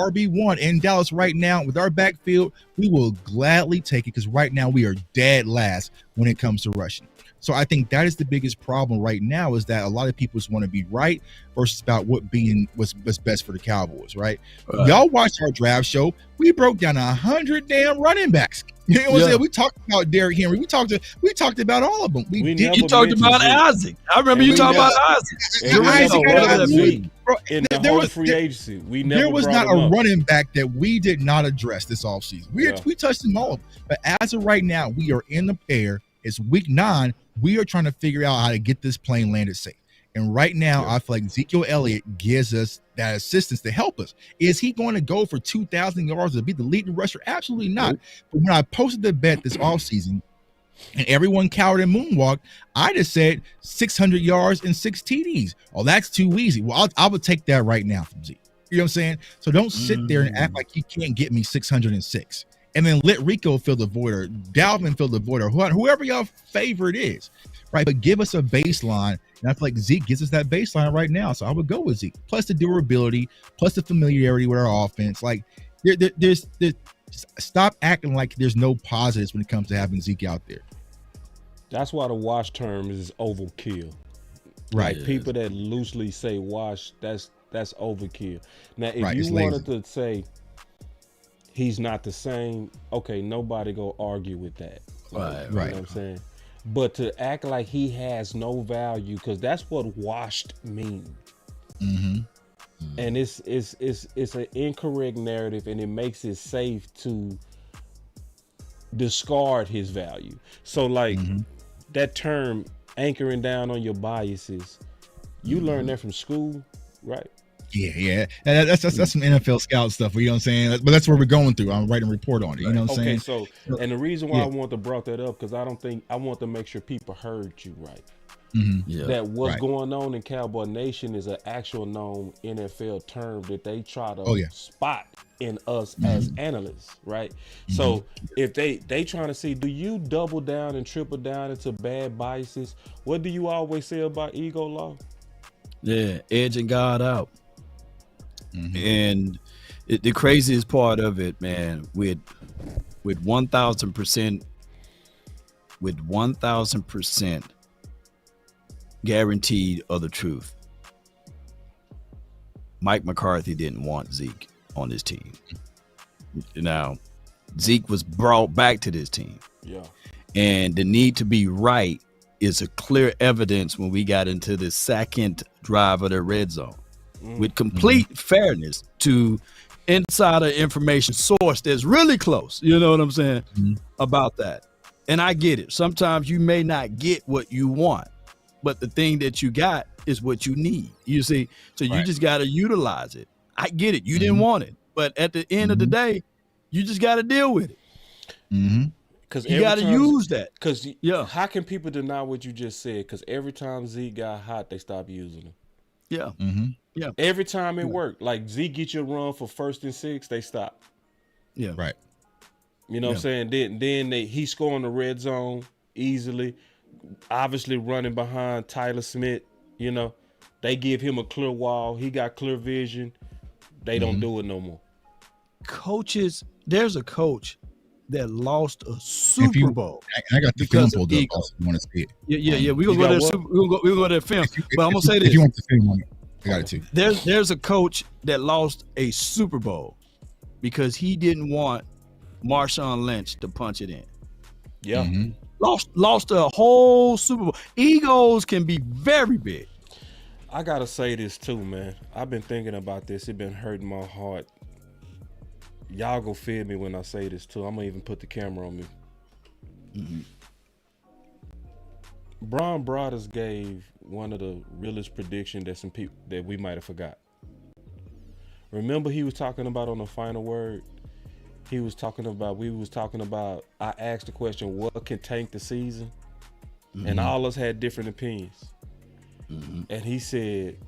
RB1 in Dallas right now with our backfield, we will gladly take it because right now we are dead last when it comes to rushing. So I think that is the biggest problem right now is that a lot of people just want to be right versus about what's best for the Cowboys, right? Y'all watched our draft show. We broke down 100 damn running backs. You know what I'm saying? We talked about Derrick Henry. We talked about all of them. You talked about Isaac. I remember you talking about Isaac. In the whole free agency, there was not a running back that we did not address this offseason. We touched them all. But as of right now, we are in the pair. It's week 9. We are trying to figure out how to get this plane landed safe. And right now, I feel like Ezekiel Elliott gives us that assistance to help us. Is he going to go for 2,000 yards to be the leading rusher? Absolutely not. But when I posted the bet this offseason and everyone cowered and moonwalked, I just said 600 yards and 6 TDs. Oh, that's too easy. Well, I would take that right now from Zeke. You know what I'm saying? So don't sit there and act like you can't get me 606. And then let Rico fill the void or Dalvin fill the void or whoever your favorite is. Right, but give us a baseline, and I feel like Zeke gives us that baseline right now. So I would go with Zeke, plus the durability, plus the familiarity with our offense. Like, there's stop acting like there's no positives when it comes to having Zeke out there. That's why the wash term is overkill. Right, like people that loosely say wash, that's overkill. Now, if you wanted to say he's not the same, okay, nobody go argue with that. Right. You know what I'm saying? But to act like he has no value, because that's what washed means. And it's an incorrect narrative, and it makes it safe to discard his value. So like that term, anchoring down on your biases, you learn that from school, right? Yeah. That's some NFL scout stuff. You know what I'm saying? But that's where we're going through. I'm writing a report on it. You know what I'm saying? So, and the reason why I want to brought that up, because I want to make sure people heard you right. That what's going on in Cowboy Nation is an actual known NFL term that they try to spot in us as analysts, right? So if they trying to see, do you double down and triple down into bad biases? What do you always say about ego law? Yeah, edging God out. And the craziest part of it, man, with 1,000% guaranteed of the truth, Mike McCarthy didn't want Zeke on his team. Now, Zeke was brought back to this team. And the need to be right is a clear evidence when we got into the second drive of the red zone. With complete fairness to insider information source that's really close, you know what I'm saying, about that. And I get it. Sometimes you may not get what you want, but the thing that you got is what you need, you see. So you just got to utilize it. I get it. You didn't want it, but at the end of the day, you just got to deal with it. Because you got to use that. Because how can people deny what you just said? Because every time Zeke got hot, they stopped using him. Every time it worked, like Zeke get you a run for 1st and 6, they stop. You know what I'm saying? Then he scoring the red zone easily, obviously running behind Tyler Smith. You know, they give him a clear wall. He got clear vision. They don't do it no more. Coaches, there's a coach that lost a Super Bowl. I got the film pulled up. You want to see it? Yeah. We're gonna go to that film. But I'm gonna say this. If you want the film on it, I got it too. There's a coach that lost a Super Bowl because he didn't want Marshawn Lynch to punch it in. Lost a whole Super Bowl. Egos can be very big. I gotta say this too, man. I've been thinking about this. It's been hurting my heart. Y'all go feel me when I say this too. I'm gonna even put the camera on me. Bron Brothers gave one of the realest predictions that some people that we might have forgot. Remember, he was talking about on the final word. We was talking about. I asked the question, "What can tank the season?" And all of us had different opinions. And he said,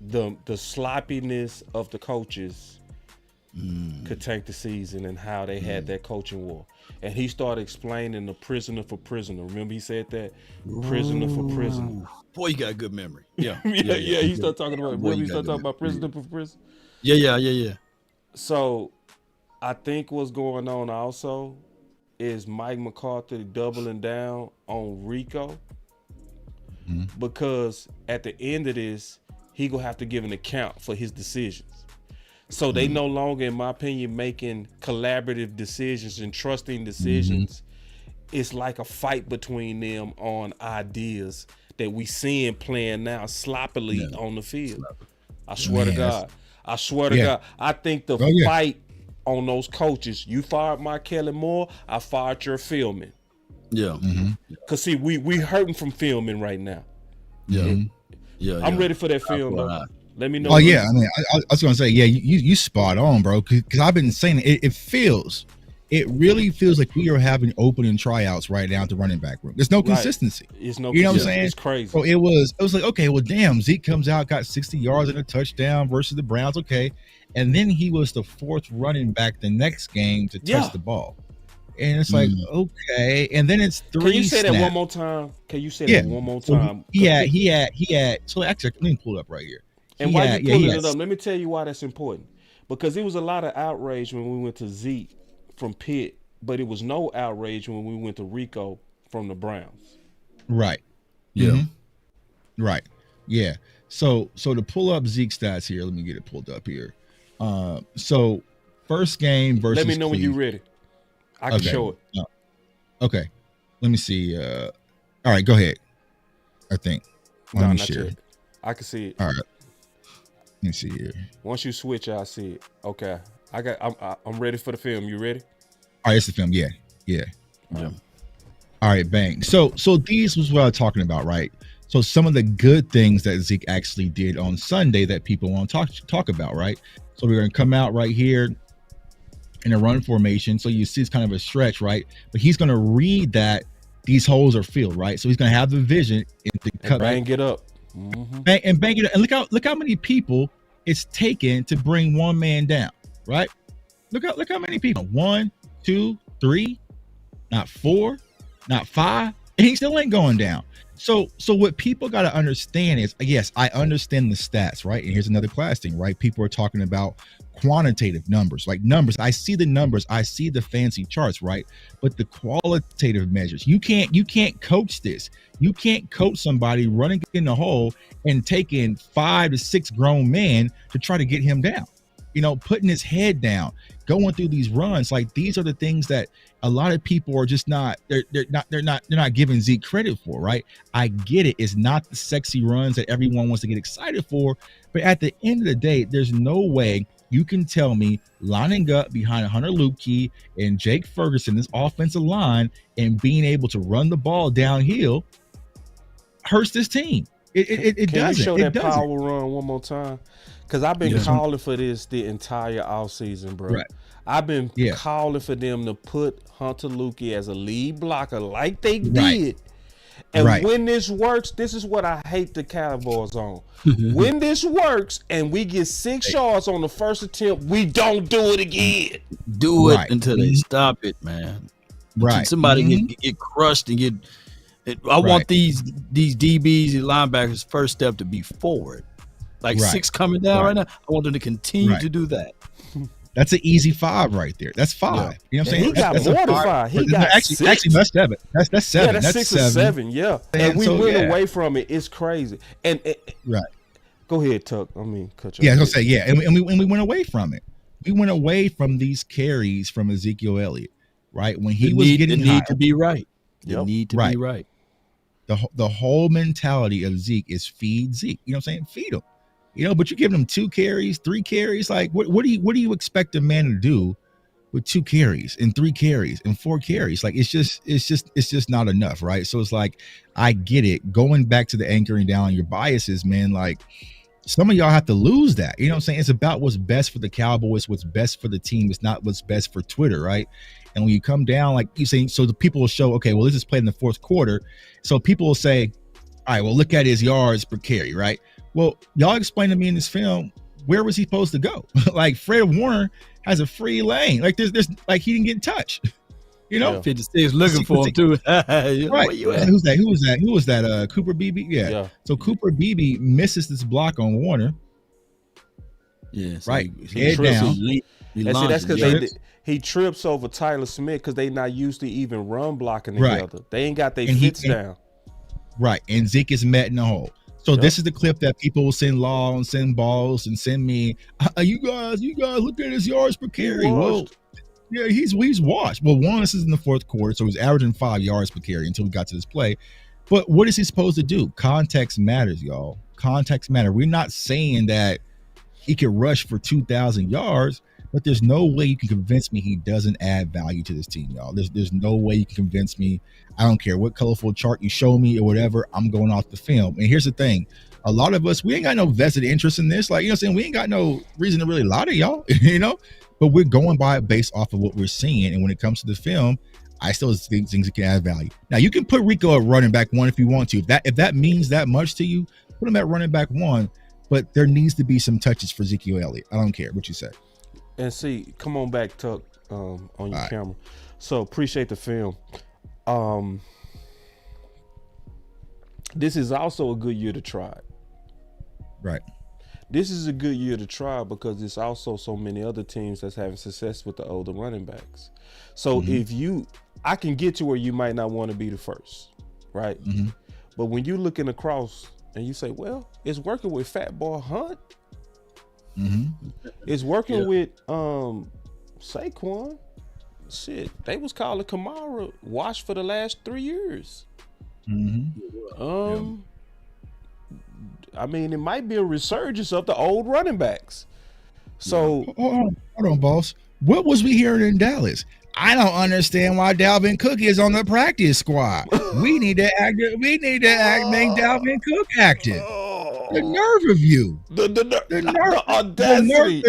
"The sloppiness of the coaches could tank the season, and how they had that coaching war." And he started explaining the prisoner for prisoner. Remember he said that? Prisoner for prisoner. Boy, you got a good memory. Yeah. He started talking about. Remember he started talking about prisoner for prisoner. Yeah. So I think what's going on also is Mike McCarthy doubling down on Rico, because at the end of this, he gonna have to give an account for his decisions. So they no longer, in my opinion, making collaborative decisions and trusting decisions. It's like a fight between them on ideas that we seeing playing now sloppily on the field. I swear to God. I swear to God. I think the fight on those coaches, you fired Mike Kelly Moore, I fired your filming. Yeah. Cause see, we hurting from filming right now. Yeah. I'm ready for that film though. Let me know. Oh yeah, I mean, I was gonna say, yeah, you spot on, bro. Because I've been saying it really feels like we are having opening tryouts right now at the running back room. There's no consistency. It's no, you know what I'm saying? It's crazy. So it was like, okay, well, damn, Zeke comes out, got 60 yards and a touchdown versus the Browns, okay, and then he was the fourth running back the next game to touch the ball, and it's like, okay, and then it's 3. Can you say snaps. that one more time? Can you say that one more time? He had. So actually, let me pull it up right here. And while you pulling it up, let me tell you why that's important. Because it was a lot of outrage when we went to Zeke from Pitt, but it was no outrage when we went to Rico from the Browns. Right. Yeah. Right. Yeah. So to pull up Zeke stats here, let me get it pulled up here. So first game versus. Let me know when you're ready. I can show it. Okay. Let me see. All right, go ahead. I think. Let me share. I can see it. All right. Let me see here. Once you switch, I'll see it. Okay. I'm ready for the film. You ready? All right, it's the film. Yeah. All right, bang. So these was what I was talking about, right? So some of the good things that Zeke actually did on Sunday that people want to talk about, right? So we're going to come out right here in a run formation. So you see it's kind of a stretch, right? But he's going to read that these holes are filled, right? So he's going to have the vision and bang it up. And bang it up. And look how many people it's taken to bring one man down, right? Look how many people. 1, 2, 3, not 4, not 5, and he still ain't going down. So what people got to understand is, yes, I understand the stats, right? And here's another class thing, right? People are talking about quantitative numbers, like numbers. I see the numbers, I see the fancy charts, right? But the qualitative measures, you can't coach this. You can't coach somebody running in the hole and taking 5 to 6 grown men to try to get him down. You know, putting his head down, going through these runs. Like, these are the things that a lot of people are just not giving Zeke credit for, right? I get it. It's not the sexy runs that everyone wants to get excited for, but at the end of the day, there's no way you can tell me lining up behind Hunter Luepke and Jake Ferguson, this offensive line, and being able to run the ball downhill hurts this team. It doesn't. Can you show that power run one more time? Because I've been calling for this the entire offseason, bro. Right. I've been calling for them to put Hunter Luepke as a lead blocker like they did. And when this works, this is what I hate the Cowboys on. When this works and we get 6 yards on the first attempt, we don't do it again. Do it until they stop it, man. Right. Somebody get crushed and get. I want these DBs and linebackers' first step to be forward. Like 6 coming down right now. I want them to continue to do that. That's an easy 5 right there. That's 5. Yeah. You know what I'm saying? He got that's more than 5. He got actually 6. That's 7. That's 7. Yeah, that's 6 or 7. Yeah. And we went away from it. It's crazy. And go ahead, Tuck. I mean, cut your. Yeah, I was gonna say and we went away from it. We went away from these carries from Ezekiel Elliott, right? When he was getting the need to be right. The need to be right. The whole mentality of Zeke is feed Zeke. You know what I'm saying? Feed him. You know, but you're giving him 2 carries, 3 carries. Like, what do you expect a man to do with 2 carries and 3 carries and 4 carries? Like, it's just not enough, right? So it's like, I get it. Going back to the anchoring down your biases, man. Like, some of y'all have to lose that. You know what I'm saying? It's about what's best for the Cowboys, what's best for the team. It's not what's best for Twitter, right? And when you come down, like you say, so the people will show, okay, well, this is played in the 4th quarter. So people will say, all right, well, look at his yards per carry, right? Well, y'all explain to me in this film, where was he supposed to go? Like, Fred Warner has a free lane. Like, there's like, he didn't get touched. You know, 56 looking for him too. Right? Who's that? Cooper Beebe. Yeah. So Cooper Beebe misses this block on Warner. Yeah. So right. Head down. That's because he trips over Tyler Smith because they not used to even run blocking together. They ain't got their fits down. Right. And Zeke is met in the hole. So this is the clip that people will send Law and send Balls and send me. You guys, look at his yards per carry. Well, yeah, he's washed. Well, one, this is in the fourth quarter, so he's averaging 5 yards per carry until we got to this play. But what is he supposed to do? Context matters, y'all. Context matters. We're not saying that he could rush for 2,000 yards, but there's no way you can convince me he doesn't add value to this team, y'all. There's no way you can convince me. I don't care what colorful chart you show me or whatever. I'm going off the film. And here's the thing. A lot of us, we ain't got no vested interest in this. Like, you know what I'm saying? We ain't got no reason to really lie to y'all, you know? But we're going by it based off of what we're seeing. And when it comes to the film, I still think things can add value. Now, you can put Rico at running back 1 if you want to. If that means that much to you, put him at running back 1. But there needs to be some touches for Ezekiel Elliott. I don't care what you say. And see, come on back, Tuck, on your camera. So appreciate the film. This is also a good year to try it. Right. This is a good year to try because there's also so many other teams that's having success with the older running backs. So I can get to where you might not want to be the first, right? But when you're looking across and you say, well, it's working with Fat Boy Hunt. It's working with Saquon. Shit, they was calling Kamara washed for the last 3 years. I mean, it might be a resurgence of the old running backs. So hold on, boss. What was we hearing in Dallas? I don't understand why Dalvin Cook is on the practice squad. We need to make Dalvin Cook active. The nerve of you. The audacity.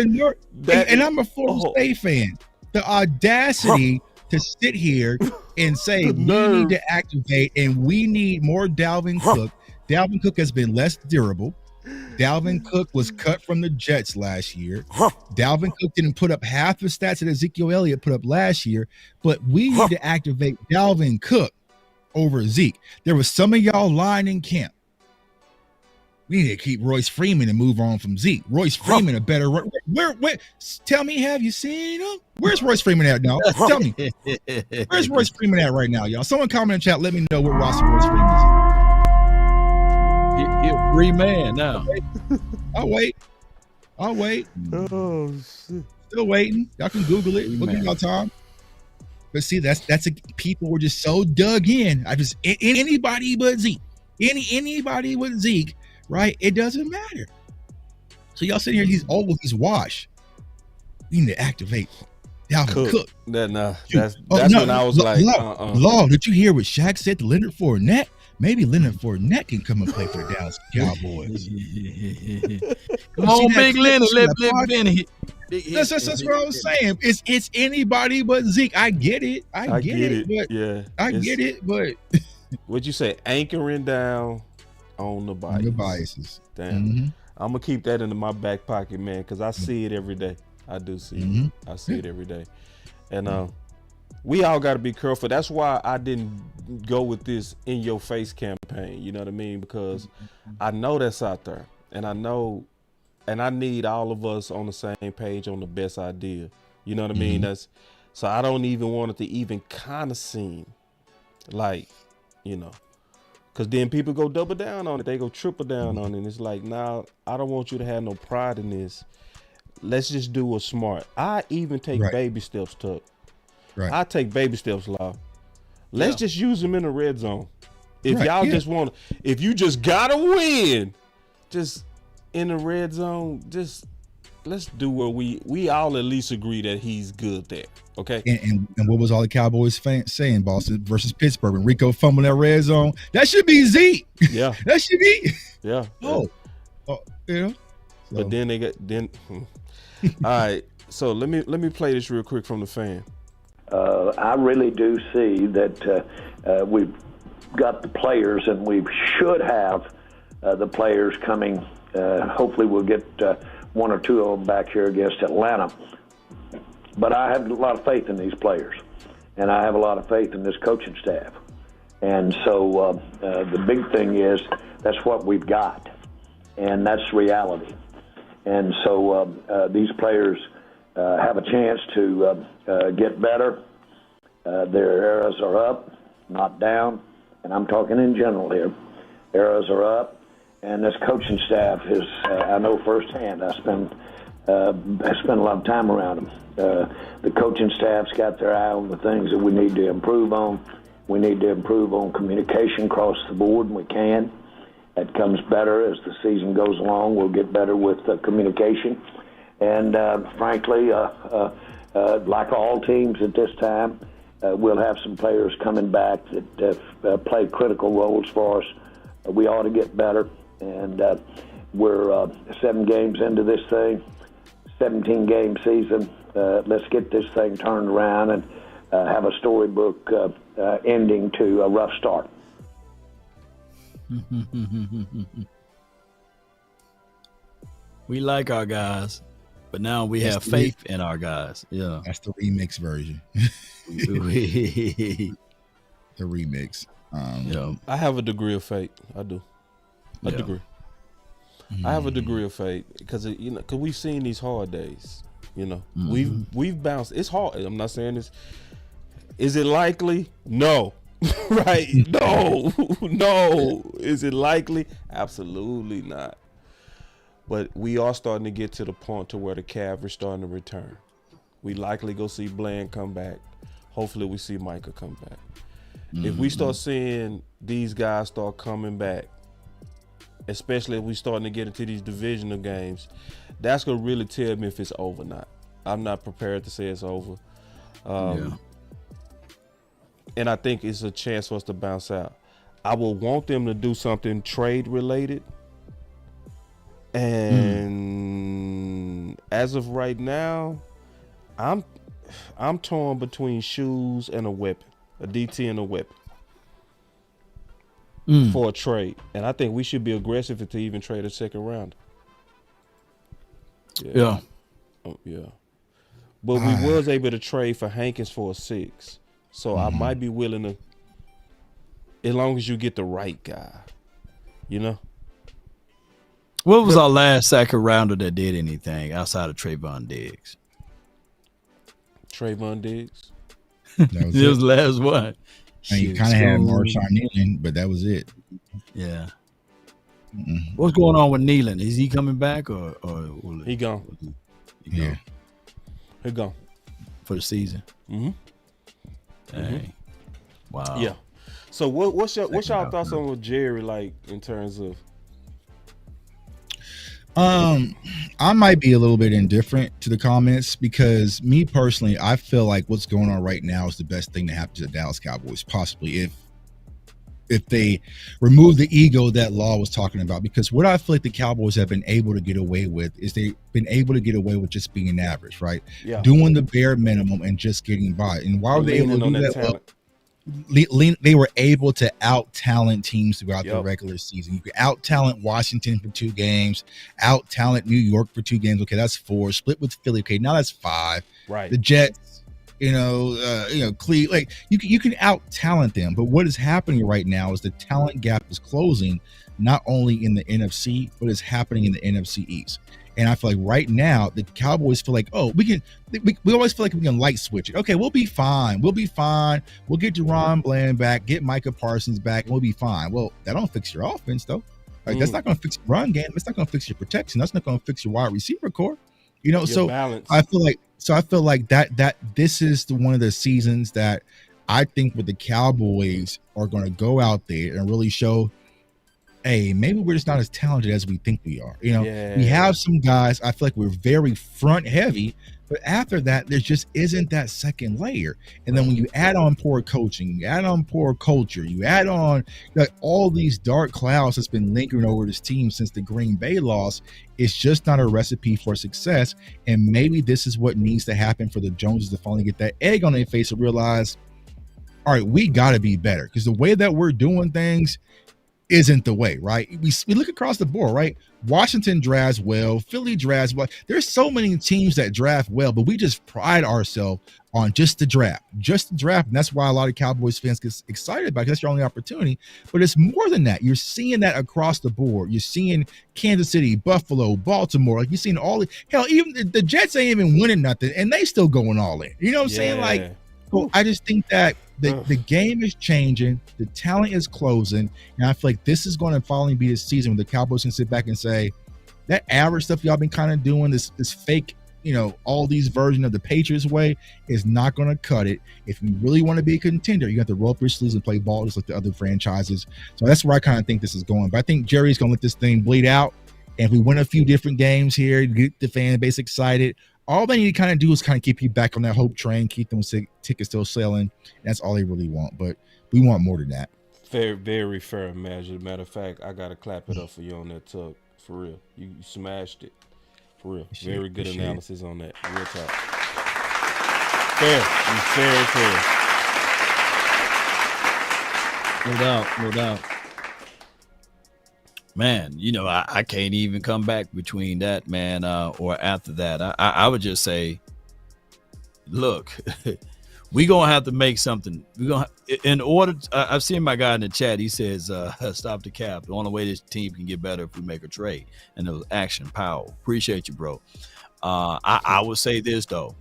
And I'm a Florida State fan. The audacity to sit here and say we need to activate and we need more Dalvin Cook. Dalvin Cook has been less durable. Dalvin Cook was cut from the Jets last year. Dalvin Cook didn't put up half the stats that Ezekiel Elliott put up last year, but we need to activate Dalvin Cook over Zeke. There was some of y'all lying in camp. We need to keep Royce Freeman and move on from Zeke. Royce Freeman, a better where tell me, have you seen him? Where's Royce Freeman at now? Tell me. Where's Royce Freeman at right now, y'all? Someone comment in chat, let me know what roster Royce Freeman is in. He's a free man now. I'll wait. Oh shit. Still waiting. Y'all can Google it. Look at y'all time. But see, people were just so dug in. Anybody but Zeke. Anybody but Zeke, right? It doesn't matter. So y'all sitting here, he's old, he's washed. We need to activate Dalvin Cook. That's when I was Law, did you hear what Shaq said to Leonard Fournette? Maybe Leonard Fournette can come and play for the Dallas Cowboys. Come on, Big Leonard. Let Benny. That's what I was saying. It's anybody but Zeke. I get it. I get it. But what'd you say? Anchoring down on the bias. The biases. Damn. I'm gonna keep that into my back pocket, man, because I see it every day. I do see it. I see it every day. And we all got to be careful. That's why I didn't go with this in your face campaign. You know what I mean? Because I know that's out there, and I know, and I need all of us on the same page on the best idea. You know what I mean? So I don't even want it to even kind of seem like, you know, because then people go double down on it. They go triple down on it. And it's like, nah, I don't want you to have no pride in this. Let's just do what's smart. I even take baby steps, Tuck. I take baby steps, Law. Let's just use them in the red zone. If y'all just want, if you just gotta win, just in the red zone, just let's do where we all at least agree that he's good there. Okay. And what was all the Cowboys saying, Boston versus Pittsburgh, when Rico fumbled that red zone? That should be Zeke. Yeah. That should be. Yeah. You know. But then they got all right. So let me play this real quick from the fan. I really do see that we've got the players, and we should have the players coming. Hopefully we'll get one or two of them back here against Atlanta. But I have a lot of faith in these players, and I have a lot of faith in this coaching staff. And so the big thing is that's what we've got, and that's reality. And so these players have a chance to get better. Their eras are up, not down, and I'm talking in general here. Eras are up, and this coaching staff is, I know firsthand. I spend a lot of time around them. The coaching staff's got their eye on the things that we need to improve on. We need to improve on communication across the board, and we can. That comes better as the season goes along. We'll get better with communication. And frankly, like all teams at this time, we'll have some players coming back that play critical roles for us. We ought to get better. And we're 7 games into this thing, 17-game season. Let's get this thing turned around and have a storybook ending to a rough start. We like our guys, but now we have faith in our guys. Yeah, that's the remix version. The remix. Yeah, I have a degree of faith. I do. A degree. I have a degree of faith because because we've seen these hard days. We've bounced. It's hard. I'm not saying this. Is it likely? No. Right? No. Is it likely? Absolutely not. But we are starting to get to the point to where the Cavs starting to return. We likely go see Bland come back. Hopefully we see Micah come back. If we start seeing these guys start coming back, especially if we starting to get into these divisional games, that's going to really tell me if it's over or not. I'm not prepared to say it's over. And I think it's a chance for us to bounce out. I will want them to do something trade related. And as of right now, I'm torn between shoes and a weapon, a DT and a weapon for a trade. And I think we should be aggressive to even trade a second round. Yeah. But we was able to trade for Hankins for a 6. So I might be willing to, as long as you get the right guy, What was our last second rounder that did anything outside of Trayvon Diggs? Trayvon Diggs? That was it was the last one. And you kind of had Marshawn Nealon, but that was it. Yeah. What's going on with Nealon? Is he coming back or he gone? Yeah. He gone for the season. Dang. Wow. Yeah. So what's your thoughts on with Jerry, like, in terms of? I might be a little bit indifferent to the comments because me personally, I feel like what's going on right now is the best thing to happen to the Dallas Cowboys, possibly if they remove the ego that Law was talking about. Because what I feel like the Cowboys have been able to get away with is they've been able to get away with just being average, right? Yeah. Doing the bare minimum and just getting by. And why were they able to do that? Well, they were able to out-talent teams throughout the regular season. You could out-talent Washington for 2 games, out-talent New York for 2 games. Okay, that's 4. Split with Philly. Okay, now that's 5. Right. The Jets, Cleveland. Like you can out-talent them. But what is happening right now is the talent gap is closing, not only in the NFC, but it's happening in the NFC East. And I feel like right now the Cowboys feel like, we always feel like we can light switch it. Okay, we'll be fine. We'll get Deron Bland back, get Micah Parsons back, and we'll be fine. Well, that don't fix your offense though. Like that's not going to fix your run game. It's not going to fix your protection. That's not going to fix your wide receiver core. So balance. I feel like that this is one of the seasons that I think with the Cowboys are going to go out there and really show, hey, maybe we're just not as talented as we think we are. We have some guys. I feel like we're very front heavy, but after that, there just isn't that second layer. And then when you add on poor coaching, you add on poor culture, you add on all these dark clouds that's been lingering over this team since the Green Bay loss, it's just not a recipe for success. And maybe this is what needs to happen for the Joneses to finally get that egg on their face and realize, all right, we got to be better, because the way that we're doing things isn't the way, right? We look across the board, right? Washington drafts well, Philly drafts well. There's so many teams that draft well, but we just pride ourselves on just the draft. And that's why a lot of Cowboys fans get excited about it, because that's your only opportunity. But it's more than that. You're seeing that across the board. You're seeing Kansas City, Buffalo, Baltimore. Like, you're seeing even the Jets ain't even winning nothing, and they still going all in. You know what I'm saying? Like, well, I just think that the game is changing, the talent is closing, and I feel like this is going to finally be the season where the Cowboys can sit back and say, that average stuff y'all been kind of doing, this fake, all these versions of the Patriots way is not going to cut it. If you really want to be a contender, you have to roll up your sleeves and play ball just like the other franchises. So that's where I kind of think this is going. But I think Jerry's going to let this thing bleed out. And if we win a few different games here, get the fan base excited, all they need to kind of do is kind of keep you back on that hope train, keep them tickets still selling. That's all they really want. But we want more than that. Very, very fair measure. Matter of fact, I got to clap it up for you on that, Tug. For real. You smashed it. For real. Very good analysis on that. Real talk. Fair. No doubt. No doubt. Man, I can't even come back between that, man, or after that. I would just say, look, we're going to have to make something. I've seen my guy in the chat. He says, stop the cap. The only way this team can get better if we make a trade. And it was action, power. Appreciate you, bro. I would say this, though.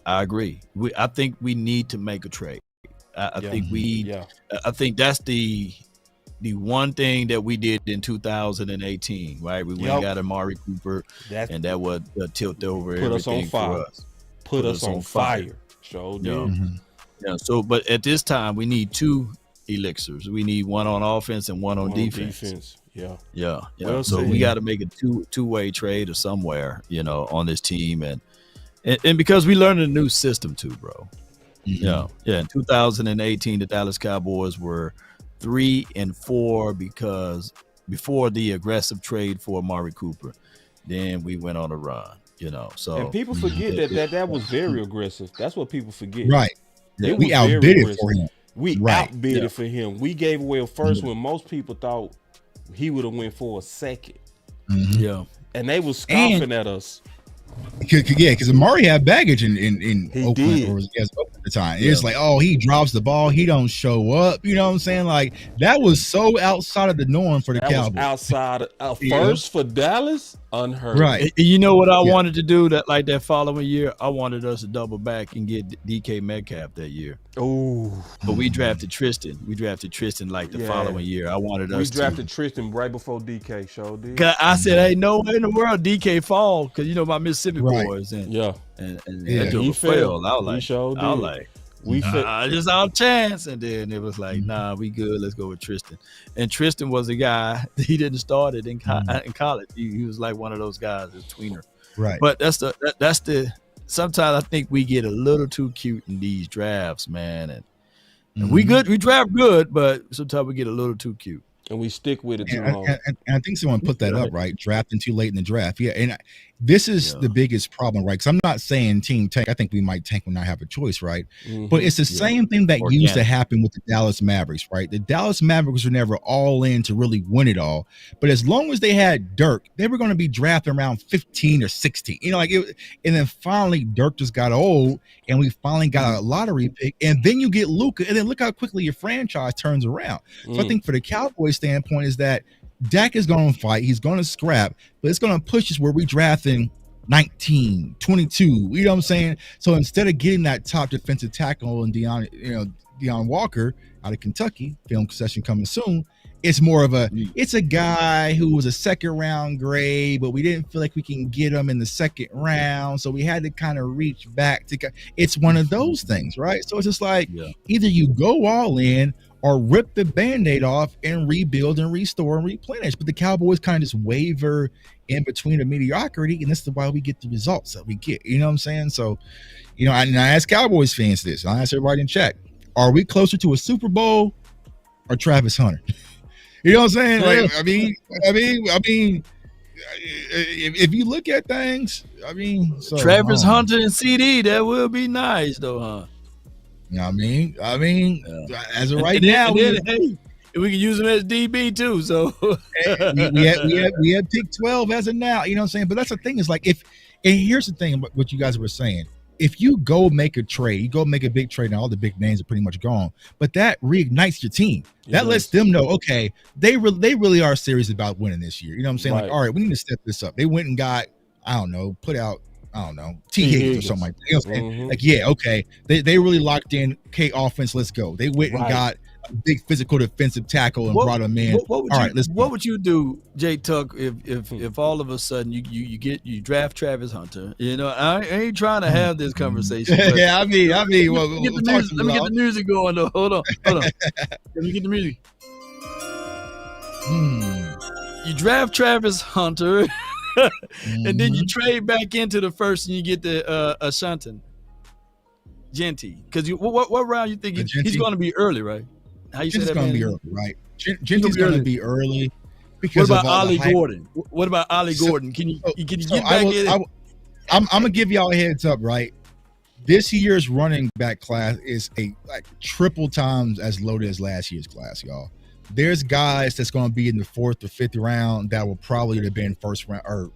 I agree. I think we need to make a trade. I think that's the one thing that we did in 2018, right? We went and got Amari Cooper, and that would tilt over everything for us. Put us on fire. Sure did. Yeah. So, but at this time, we need two elixirs. We need one on offense and one on defense. Yeah. Well, so we got to make a two-way trade or somewhere, on this team, and because we learned a new system too, bro. Yeah. In 2018, the Dallas Cowboys were 3-4 because before the aggressive trade for Amari Cooper, then we went on a run. So and people forget that was very aggressive. That's what people forget. Right. We outbid it for him. We outbid it for him. We gave away a first when most people thought he would have went for a second. Yeah. And they was scoffing at us. Because Amari had baggage in Oakland, or was at the time. It's like, he drops the ball, he don't show up. You know what I'm saying? Like, that was so outside of the norm for the Cowboys. Outside first for Dallas, unheard. Right. You know what I wanted to do that following year? I wanted us to double back and get DK Metcalf that year. Oh, but we drafted Tristan. The following year. I wanted us. We drafted Tristan right before DK showed. I said, "Hey, no way in the world DK fall," because my Mississippi boys and he failed. I was like, just our chance. And then it was like, nah, we good. Let's go with Tristan. And Tristan was a guy. He didn't start it in college. He was like one of those guys, a tweener. Right. But that's the. Sometimes I think we get a little too cute in these drafts, man. And we draft good, but sometimes we get a little too cute. And we stick with it too long. And I think someone put that up, right? Drafting too late in the draft. Yeah. And this is the biggest problem, right? Because I'm not saying team tank. I think we might tank when I have a choice, right? But it's the same thing that used to happen with the Dallas Mavericks, right? The Dallas Mavericks were never all in to really win it all. But as long as they had Dirk, they were going to be drafting around 15 or 16. And then finally Dirk just got old, and we finally got a lottery pick. And then you get Luka, and then look how quickly your franchise turns around. So I think for the Cowboys standpoint is that Dak is going to fight. He's going to scrap, but it's going to push us where we drafting 19, 22. You know what I'm saying? So instead of getting that top defensive tackle and Deion Walker out of Kentucky, film concession coming soon, it's more of it's a guy who was a second round grade, but we didn't feel like we can get him in the second round. So we had to kind of reach back to, it's one of those things, right? So it's just like, either you go all in or rip the Band-Aid off and rebuild and restore and replenish. But the Cowboys kind of just waver in between the mediocrity, and this is why we get the results that we get. You know what I'm saying? So, I ask Cowboys fans this. I ask everybody in chat. Are we closer to a Super Bowl or Travis Hunter? You know what I'm saying? Like, I mean, if you look at things, Travis Hunter and CD, that will be nice though, huh? I mean, as of right now, we can use him as DB too. So we have pick 12 as of now. You know what I'm saying? But that's the thing is like and here's the thing about what you guys were saying. If you go make a trade, you go make a big trade, and all the big names are pretty much gone. But that reignites your team. That lets them know, okay, they really are serious about winning this year. You know what I'm saying? Right. Like, all right, we need to step this up. They went and got, I don't know, put out I don't know, T. Higgins or something like that. You know what I'm saying? Like, yeah, okay. They really locked in K offense. Let's go. They went and got a big physical defensive tackle and brought him in. What would you do, Jay Tuck, if all of a sudden you draft Travis Hunter? You know, I ain't trying to have this conversation. Yeah, I mean, let me get the music going though. Hold on. Let me get the music. You draft Travis Hunter, and then you trade back into the first, and you get the Ashanton Genty. Because what round you think he's going to be early, right? How you say that? He's going to be early, right? Genty's going to be early. Because what about Ollie Gordon? What about Ollie Gordon? Can you get back in? I'm gonna give y'all a heads up, right? This year's running back class is triple times as loaded as last year's class, y'all. There's guys that's going to be in the 4th or 5th round that will probably have been first round or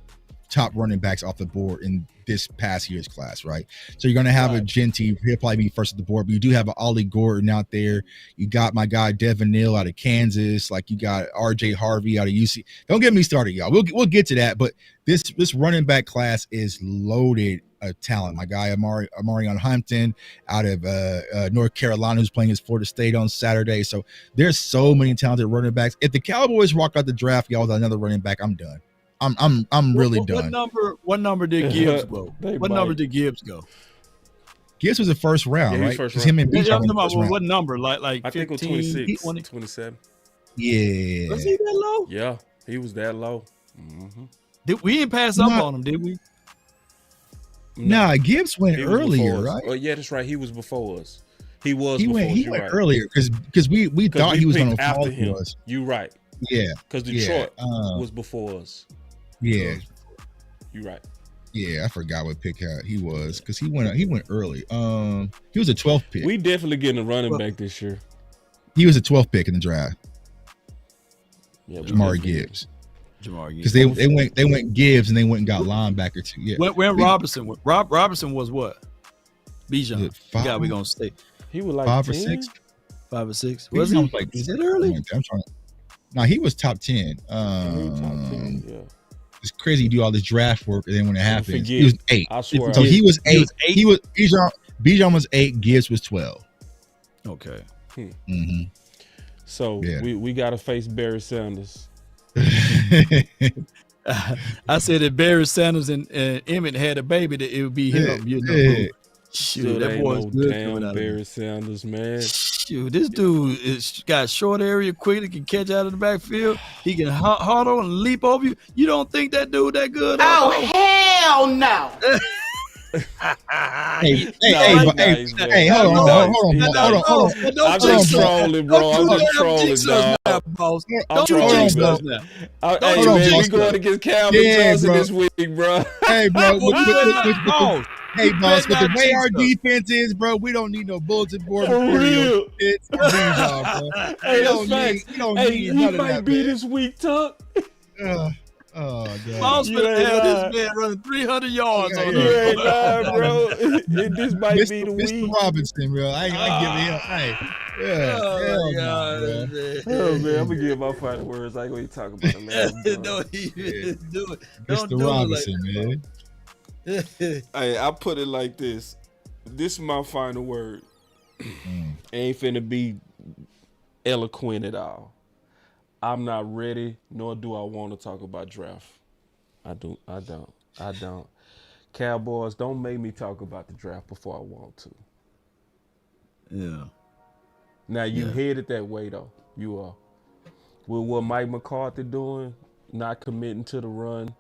top running backs off the board in this past year's class, right? So you're going to have a Genty, he'll probably be first at the board, but you do have an Ollie Gordon out there. You got my guy Devin Neal out of Kansas, like you got RJ Harvey out of UC. Don't get me started, y'all. We'll get to that, but this running back class is loaded of talent. My guy Amarion Hampton out of North Carolina, who's playing his Florida State on Saturday. So there's so many talented running backs. If the Cowboys walk out the draft, y'all, with another running back, I'm done. I'm really done. What number did Gibbs go? What number did Gibbs go? Gibbs was the first round, right? First Him and what number? Like I think it was 26, 27. Yeah. Was he that low? Yeah, he was that low. We didn't pass up on him, did we? Nah, Gibbs went earlier, right? Oh yeah, that's right. He was before us. He went earlier because we thought he was going to fall him. to us. You right. Yeah. Because Detroit was before us. Yeah. You right. Yeah, I forgot what pick he was because he went early. He was a 12th pick. We definitely getting a running back this year. He was a 12th pick in the draft. Yeah, Jamari Gibbs. Because they went Gibbs and they went and got linebacker too. Yeah. When Robinson was what? Bijan. The guy we gonna stay. He was like 5 or 10? 6. 5 or 6. Was he? Like, is it early? No, he was top 10. Yeah. It's crazy you do all this draft work and then when it happens, he was 8. I swear. So he was 8. He was Bijan was 8. Gibbs was 12. Okay. So we got to face Barry Sanders. I said if Barry Sanders and Emmett had a baby, that it would be him. You know, shoot, that boy's good. Damn Barry Sanders, man. Shoot, this dude got short area, quick. He can catch out of the backfield. He can huddle and leap over you. You don't think that dude that good? Oh hell no! Hey, hold on. I'm just trolling, bro. I'm just trolling, dog. Don't you jinx us now. Hey, man, we going against Calvin Johnson this week, bro. Hey, bro. Hey, boss, with the way our defense is, bro, we don't need no bulletin board. For real. It's bro. Hey, that's facts. Hey, he might be this week, Tuck. Oh, God. Boss gonna have this man running 300 yards on You ain't lying, bro. This might be the week. Mr. Robinson, bro. I give him. Hey, Oh, man, I'm going to give my final words. I ain't going to talk about it, man. Don't even do it. Mr. Robinson, man. Hey, I put it like this. This is my final word. Ain't finna be eloquent at all. I'm not ready, nor do I want to talk about draft. I don't. Cowboys, don't make me talk about the draft before I want to. Yeah. Now, you headed that way, though. You are. With what Mike McCarthy doing, not committing to the run,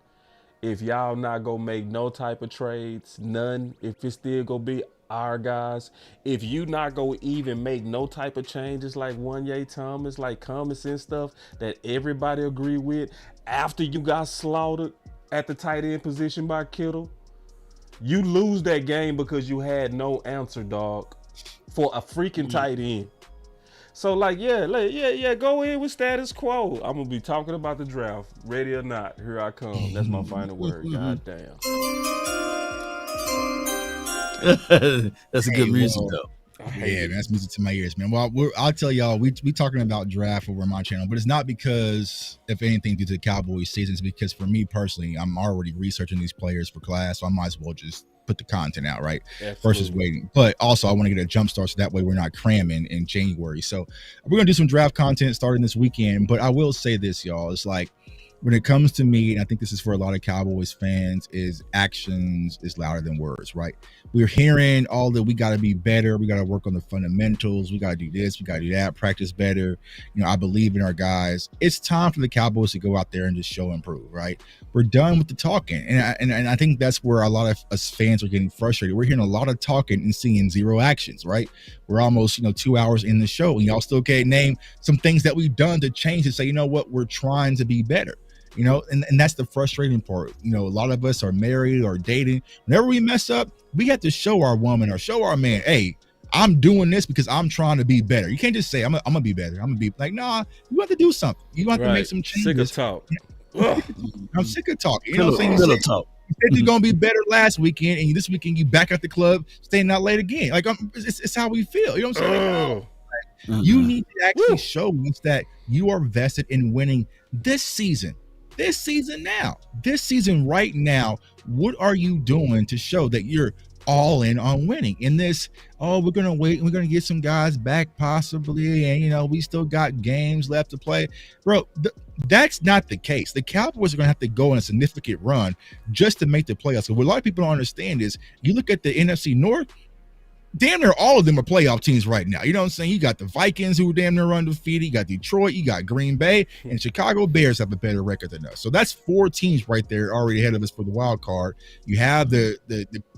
if y'all not going to make no type of trades, none, if it's still going to be our guys, if you not going to even make no type of changes like Wanye Thomas, like common sense stuff that everybody agree with after you got slaughtered at the tight end position by Kittle, you lose that game because you had no answer, dog, for a freaking tight end. So, go in with status quo. I'm going to be talking about the draft. Ready or not, here I come. That's my final word. God damn. That's a good music, though. Man, that's music to my ears, man. Well, I'll tell y'all, we talking about draft over my channel, but it's not because, if anything, due to the Cowboys season. It's because for me personally, I'm already researching these players for class, so I might as well just put the content out, right? Absolutely. Versus waiting. But also, I want to get a jump start so that way we're not cramming in January. So we're gonna do some draft content starting this weekend. But I will say this, y'all, it's like, when it comes to me, and I think this is for a lot of Cowboys fans, is actions is louder than words, right? We're hearing all that we got to be better. We got to work on the fundamentals. We got to do this. We got to do that. Practice better. I believe in our guys. It's time for the Cowboys to go out there and just show and prove, right? We're done with the talking. And I think that's where a lot of us fans are getting frustrated. We're hearing a lot of talking and seeing zero actions, right? We're almost, 2 hours in the show, and y'all still can't name some things that we've done to change and say, you know what, we're trying to be better. And that's the frustrating part. A lot of us are married or dating. Whenever we mess up, we have to show our woman or show our man, hey, I'm doing this because I'm trying to be better. You can't just say, I'm gonna be better. I'm gonna be like, nah, you have to do something. You have to make some changes. Sick of talk. I'm sick of talking. Pillow talk. You said you're gonna be better last weekend, and this weekend you back at the club, staying out late again. Like, it's how we feel. You know what I'm saying? You need to actually show us that you are vested in winning this season. This season right now, what are you doing to show that you're all in on winning? In this, we're going to wait and we're going to get some guys back possibly, and, we still got games left to play. Bro, that's not the case. The Cowboys are going to have to go on a significant run just to make the playoffs. So what a lot of people don't understand is, you look at the NFC North, damn near all of them are playoff teams right now. You know what I'm saying? You got the Vikings, who damn near undefeated. You got Detroit. You got Green Bay. And Chicago Bears have a better record than us. So that's 4 teams right there already ahead of us for the wild card. You have the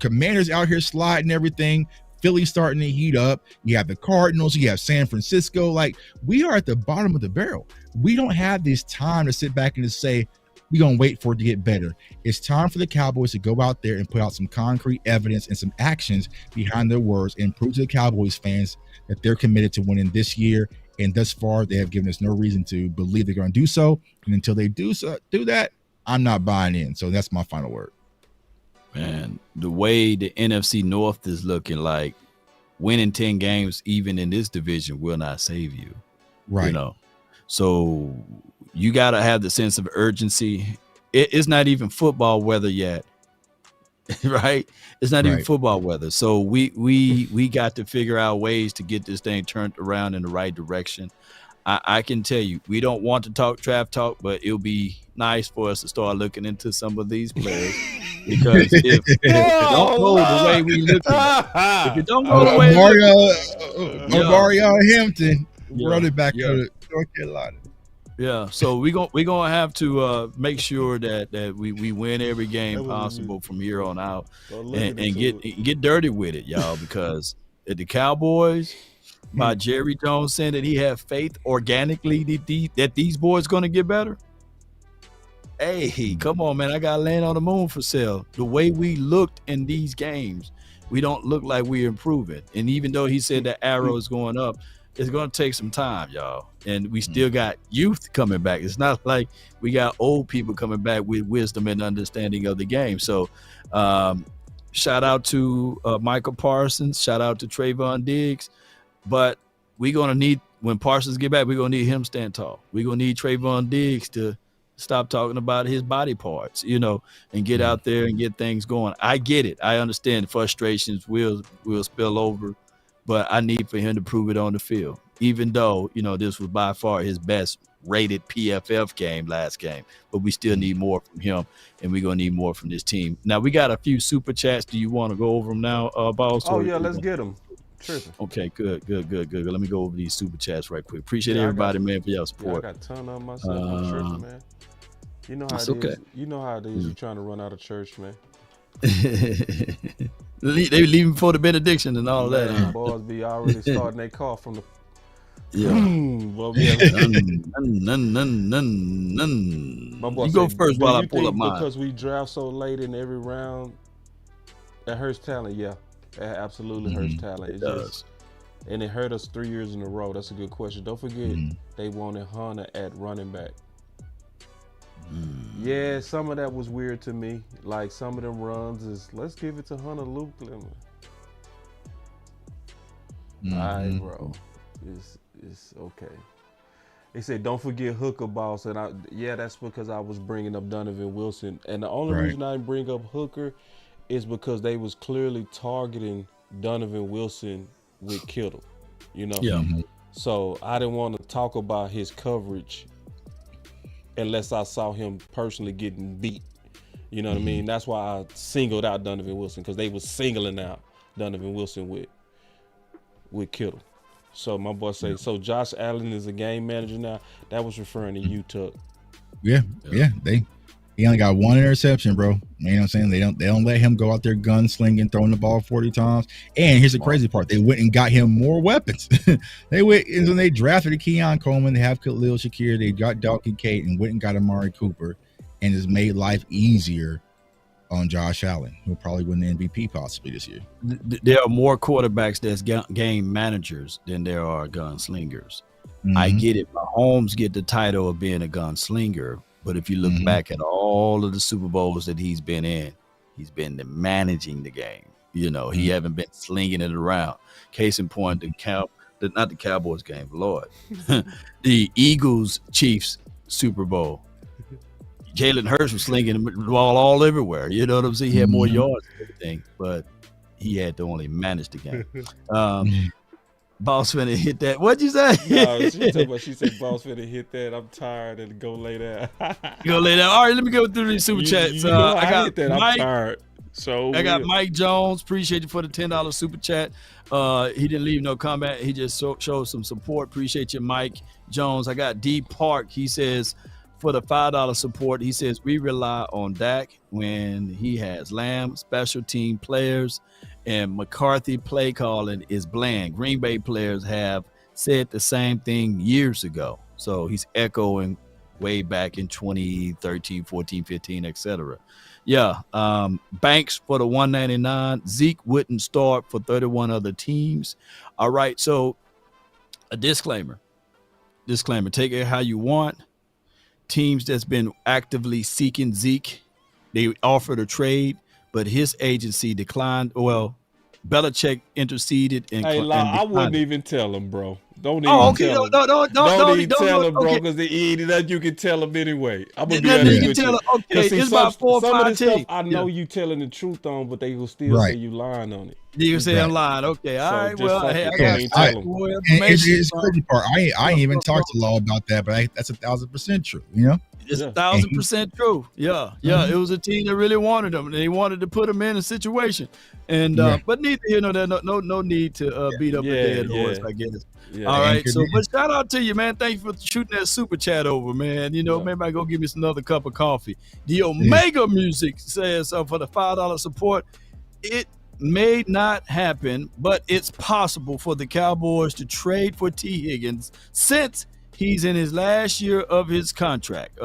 Commanders out here sliding everything. Philly starting to heat up. You have the Cardinals. You have San Francisco. Like, we are at the bottom of the barrel. We don't have this time to sit back and just say, we're going to wait for it to get better. It's time for the Cowboys to go out there and put out some concrete evidence and some actions behind their words and prove to the Cowboys fans that they're committed to winning this year. And thus far, they have given us no reason to believe they're going to do so. And until they do that, I'm not buying in. So that's my final word. Man, the way the NFC North is looking, like, winning 10 games, even in this division, will not save you. Right. So you got to have the sense of urgency. It's not even football weather yet, right? It's not even football weather. So we got to figure out ways to get this thing turned around in the right direction. I can tell you, we don't want to talk draft talk, but it'll be nice for us to start looking into some of these players. Because if it don't go the way we look at it, if it don't go the way Mario Hampton, running back to North Carolina. Yeah, so we're gonna have to make sure that we win every game possible from here on out, and get dirty with it, y'all. Because at the Cowboys, by Jerry Jones saying that he had faith organically that these boys gonna get better. Hey, come on, man! I got land on the moon for sale. The way we looked in these games, we don't look like we're improving. And even though he said that arrow is going up, it's going to take some time, y'all. And we still got youth coming back. It's not like we got old people coming back with wisdom and understanding of the game. So shout out to Michael Parsons. Shout out to Trayvon Diggs. But we're going to need, when Parsons get back, we're going to need him to stand tall. We're going to need Trayvon Diggs to stop talking about his body parts, and get out there and get things going. I get it. I understand the frustrations will spill over. But I need for him to prove it on the field, even though, this was by far his best rated PFF game last game. But we still need more from him, and we're going to need more from this team. Now, we got a few super chats. Do you want to go over them now, boss? Oh, yeah, let's get them. Tripping. Okay, good. Let me go over these super chats right quick. Appreciate everybody, man, for your support. I got a ton of myself. I'm tripping, man. You know how it is. You know how it is. You're trying to run out of church, man. They leaving before the benediction and all that. Boys be already starting their call from the. Yeah. You go first while I pull up mine. Because we draft so late in every round, it hurts talent. Yeah, it absolutely hurts talent. It does. And it hurt us 3 years in a row. That's a good question. Don't forget, they wanted Hunter at running back. Yeah, some of that was weird to me. Like, some of them runs is, let's give it to Hunter Luke. All right, bro. It's okay. They said don't forget Hooker boss, and that's because I was bringing up Donovan Wilson, and the only reason I didn't bring up Hooker is because they was clearly targeting Donovan Wilson with Kittle, you know. Yeah. So I didn't want to talk about his coverage unless I saw him personally getting beat. You know what I mean? That's why I singled out Donovan Wilson, because they was singling out Donovan Wilson with Kittle. So my boy say, so Josh Allen is a game manager now. That was referring to you, Tuck. Yeah. He only got one interception, bro. You know what I'm saying? They don't let him go out there gunslinging, throwing the ball 40 times. And here's the crazy part: they went and got him more weapons. They went and when they drafted Keon Coleman, they have Khalil Shakir, they got Dalton Kate, and went and got Amari Cooper, and has made life easier on Josh Allen, who'll probably win the MVP possibly this year. There are more quarterbacks that's game managers than there are gunslingers. I get it. Mahomes get the title of being a gunslinger, but if you look back at all of the Super Bowls that he's been in, he's been managing the game. You know, he haven't been slinging it around. Case in point, not the Cowboys game, Lord. The Eagles-Chiefs Super Bowl. Jalen Hurts was slinging the ball all everywhere. You know what I'm saying? He had more yards and everything, but he had to only manage the game. Boss finna hit that. What'd you say? No, she said boss finna hit that. I'm tired and go lay down. Go lay down. All right, let me go through these super chats. I got hit that. Mike, I'm tired. So I got Mike Jones. Appreciate you for the $10 super chat. He didn't leave no comment. He just showed some support. Appreciate you, Mike Jones. I got D Park. He says, for the $5 support, he says, we rely on Dak when he has Lamb, special team players, and McCarthy play calling is bland. Green Bay players have said the same thing years ago. So he's echoing way back in 2013, 14, 15, etc. Yeah. Banks for the $199. Zeke wouldn't start for 31 other teams. All right. So a disclaimer. Take it how you want. Teams that's been actively seeking Zeke, they offered a trade, but his agency declined. Well, Belichick interceded and hey, I wouldn't even tell him, bro. Don't even tell him. Don't even tell him, bro, because you can tell him anyway. I'm gonna be honest with you. Okay, it's about 4 or 5 some of the teams. stuff I know you telling the truth on, but they will still say you lying on it. You can say I'm lying. Okay, all right. Well, hey, I got tell him. It's the crazy part. I ain't even talked to Law about that, but that's 1,000% true. You know. It's 1,000% true. Yeah. It was a team that really wanted him. They wanted to put him in a situation, and but neither here nor there. No need to beat up a dead horse. I guess. Yeah. All right. So, but shout out to you, man. Thank you for shooting that super chat over, man. You know, maybe I go give me another cup of coffee. The Omega Music says for the $5 support, it may not happen, but it's possible for the Cowboys to trade for T. Higgins since he's in his last year of his contract.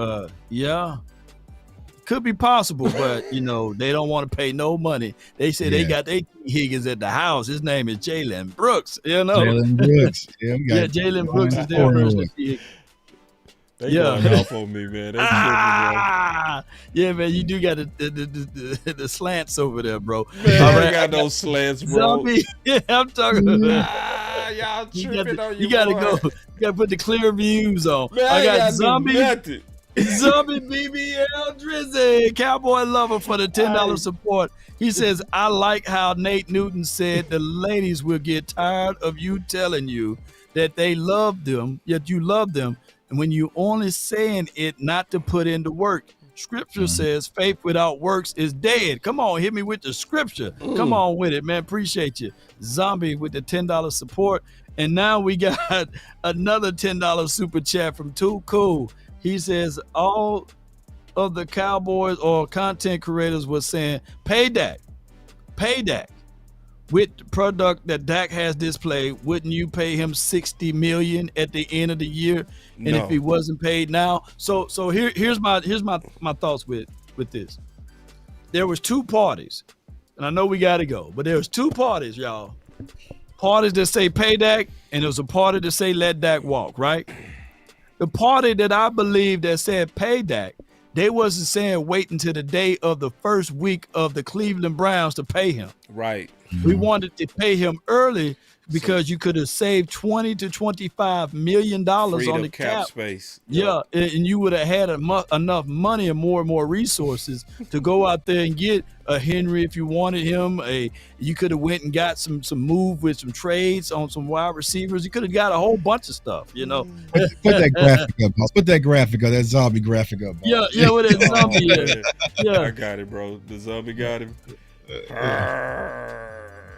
Could be possible, but you know they don't want to pay no money. They say they got their Higgins at the house. His name is Jalen Brooks. You know, Jalen Brooks. Jalen Brooks is their version. They going off on me, man. Yeah, man, you do got the slants over there, bro. Man, all right, I got those slants, bro. Zombie, I'm talking. Y'all tripping on you. You gotta go. You gotta put the clear views on. Man, I got Zombie. Zombie BBL Drizzy, Cowboy Lover for the $10 support. He says, I like how Nate Newton said the ladies will get tired of you telling you that they love them, yet you love them, and when you only saying it not to put into work. Scripture says faith without works is dead. Come on, hit me with the scripture. Come on with it, man. Appreciate you. Zombie with the $10 support. And now we got another $10 super chat from Too Cool. He says all of the Cowboys or content creators were saying, pay Dak. With the product that Dak has displayed, wouldn't you pay him $60 million at the end of the year? And if he wasn't paid now? So here's my thoughts with this. There was two parties, and I know we got to go, but there was two parties, y'all. Parties that say pay Dak, and there was a party that say let Dak walk, right? The party that I believe that said pay Dak, they wasn't saying wait until the day of the first week of the Cleveland Browns to pay him. Right. We wanted to pay him early because you could have saved $20 to $25 million on the cap space. Yeah, and you would have had enough money and more resources to go out there and get a Henry if you wanted him. You could have went and got some move with some trades on some wide receivers. You could have got a whole bunch of stuff, you know. Put that graphic up, boss. Put that graphic up, that zombie graphic up, boss. Yeah, with that zombie. Yeah, I got it, bro. The zombie got him.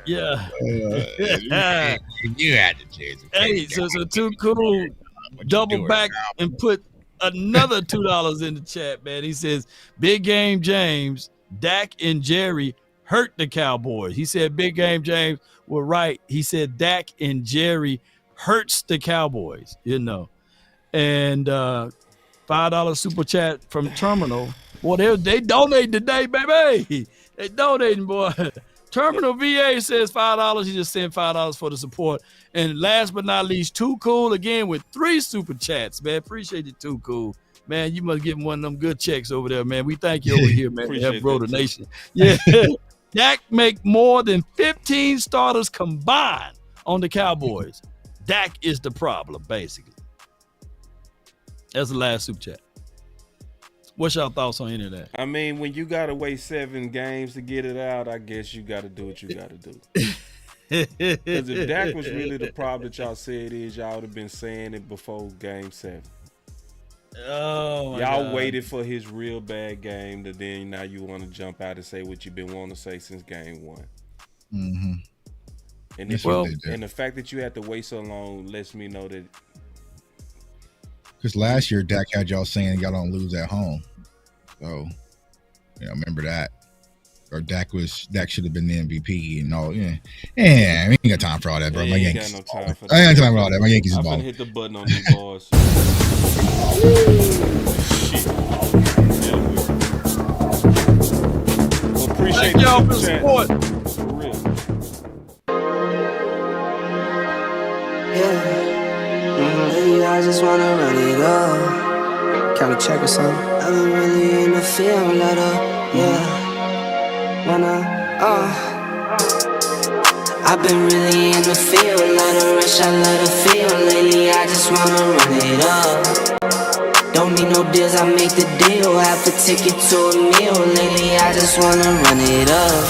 Yeah. You had to change it. Hey, so Too Cool double back and put another $2 in the chat, man. He says, Big Game James, Dak and Jerry hurt the Cowboys. He said Big Game James were right. He said Dak and Jerry hurts the Cowboys, you know. And $5 super chat from Terminal. Well, they donate today, baby. They donating, boy. Terminal VA says $5. He just sent $5 for the support. And last but not least, Too Cool again with 3 super chats, man. Appreciate you, Too Cool. Man, you must give him one of them good checks over there, man. We thank you over here, man. Help grow the nation. Yeah. Dak make more than 15 starters combined on the Cowboys. Dak is the problem, basically. That's the last super chat. What's your thoughts on any of that? I mean, when you got to wait 7 games to get it out, I guess you got to do what you got to do. Because if Dak was really the problem that y'all said is, y'all would have been saying it before Game 7. Oh, my y'all God. waited for his real bad game, to then now you want to jump out and say what you've been wanting to say since Game 1. Mm-hmm. And, and the fact that you had to wait so long lets me know that. Because last year, Dak had y'all saying y'all don't lose at home. So, yeah, remember that. Or Dak should have been the MVP and all. Yeah, we ain't got time for all that, bro. Yeah, My ain't Yankees. got no time for I ain't got time for all that. My Yankees is I'm balling. gonna hit the button on these boys. Shit. Well, appreciate y'all for the chat. support. For real. Yeah, I just wanna run it up. Kinda check or something. I've been really in the field, let up, yeah. I've been really in the field, let her rush, I let her feel. Lately, I just wanna run it up. Don't need no deals, I make the deal. Half a ticket to a meal. Lately, I just wanna run it up.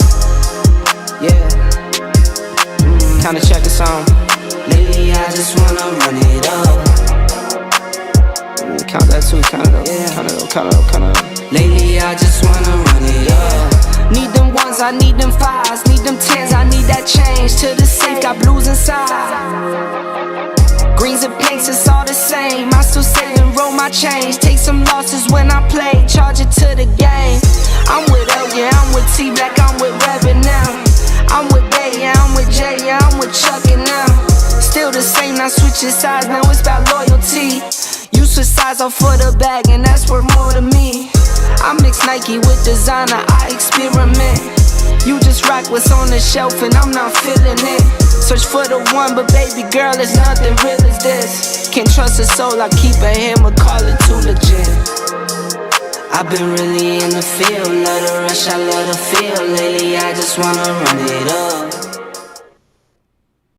Yeah. Kinda check or something. Lately, I just wanna run it up. Count that too, count it up, count it up. Lately, I just wanna run it up. Need them ones, I need them fives, need them tens, I need that change to the safe, got blues inside. Greens and pinks, it's all the same. I still save and roll my change. Take some losses when I play, charge it to the game. I'm with L, yeah, I'm with T Black, I'm with Revan now. I'm with Bay, yeah, I'm with Jay, yeah, I'm with Chuck and now. Still the same, not switching sides, now it's about loyalty. You switch sides off for the bag, and that's worth more to me. I mix Nike with designer, I experiment. You just rock what's on the shelf, and I'm not feeling it. Search for the one, but baby girl, it's nothing real as this. Can't trust a soul, I keep a hammer, call it too legit. I've been really in the field, let her rush, I let her feel. Lately, I just wanna run it up.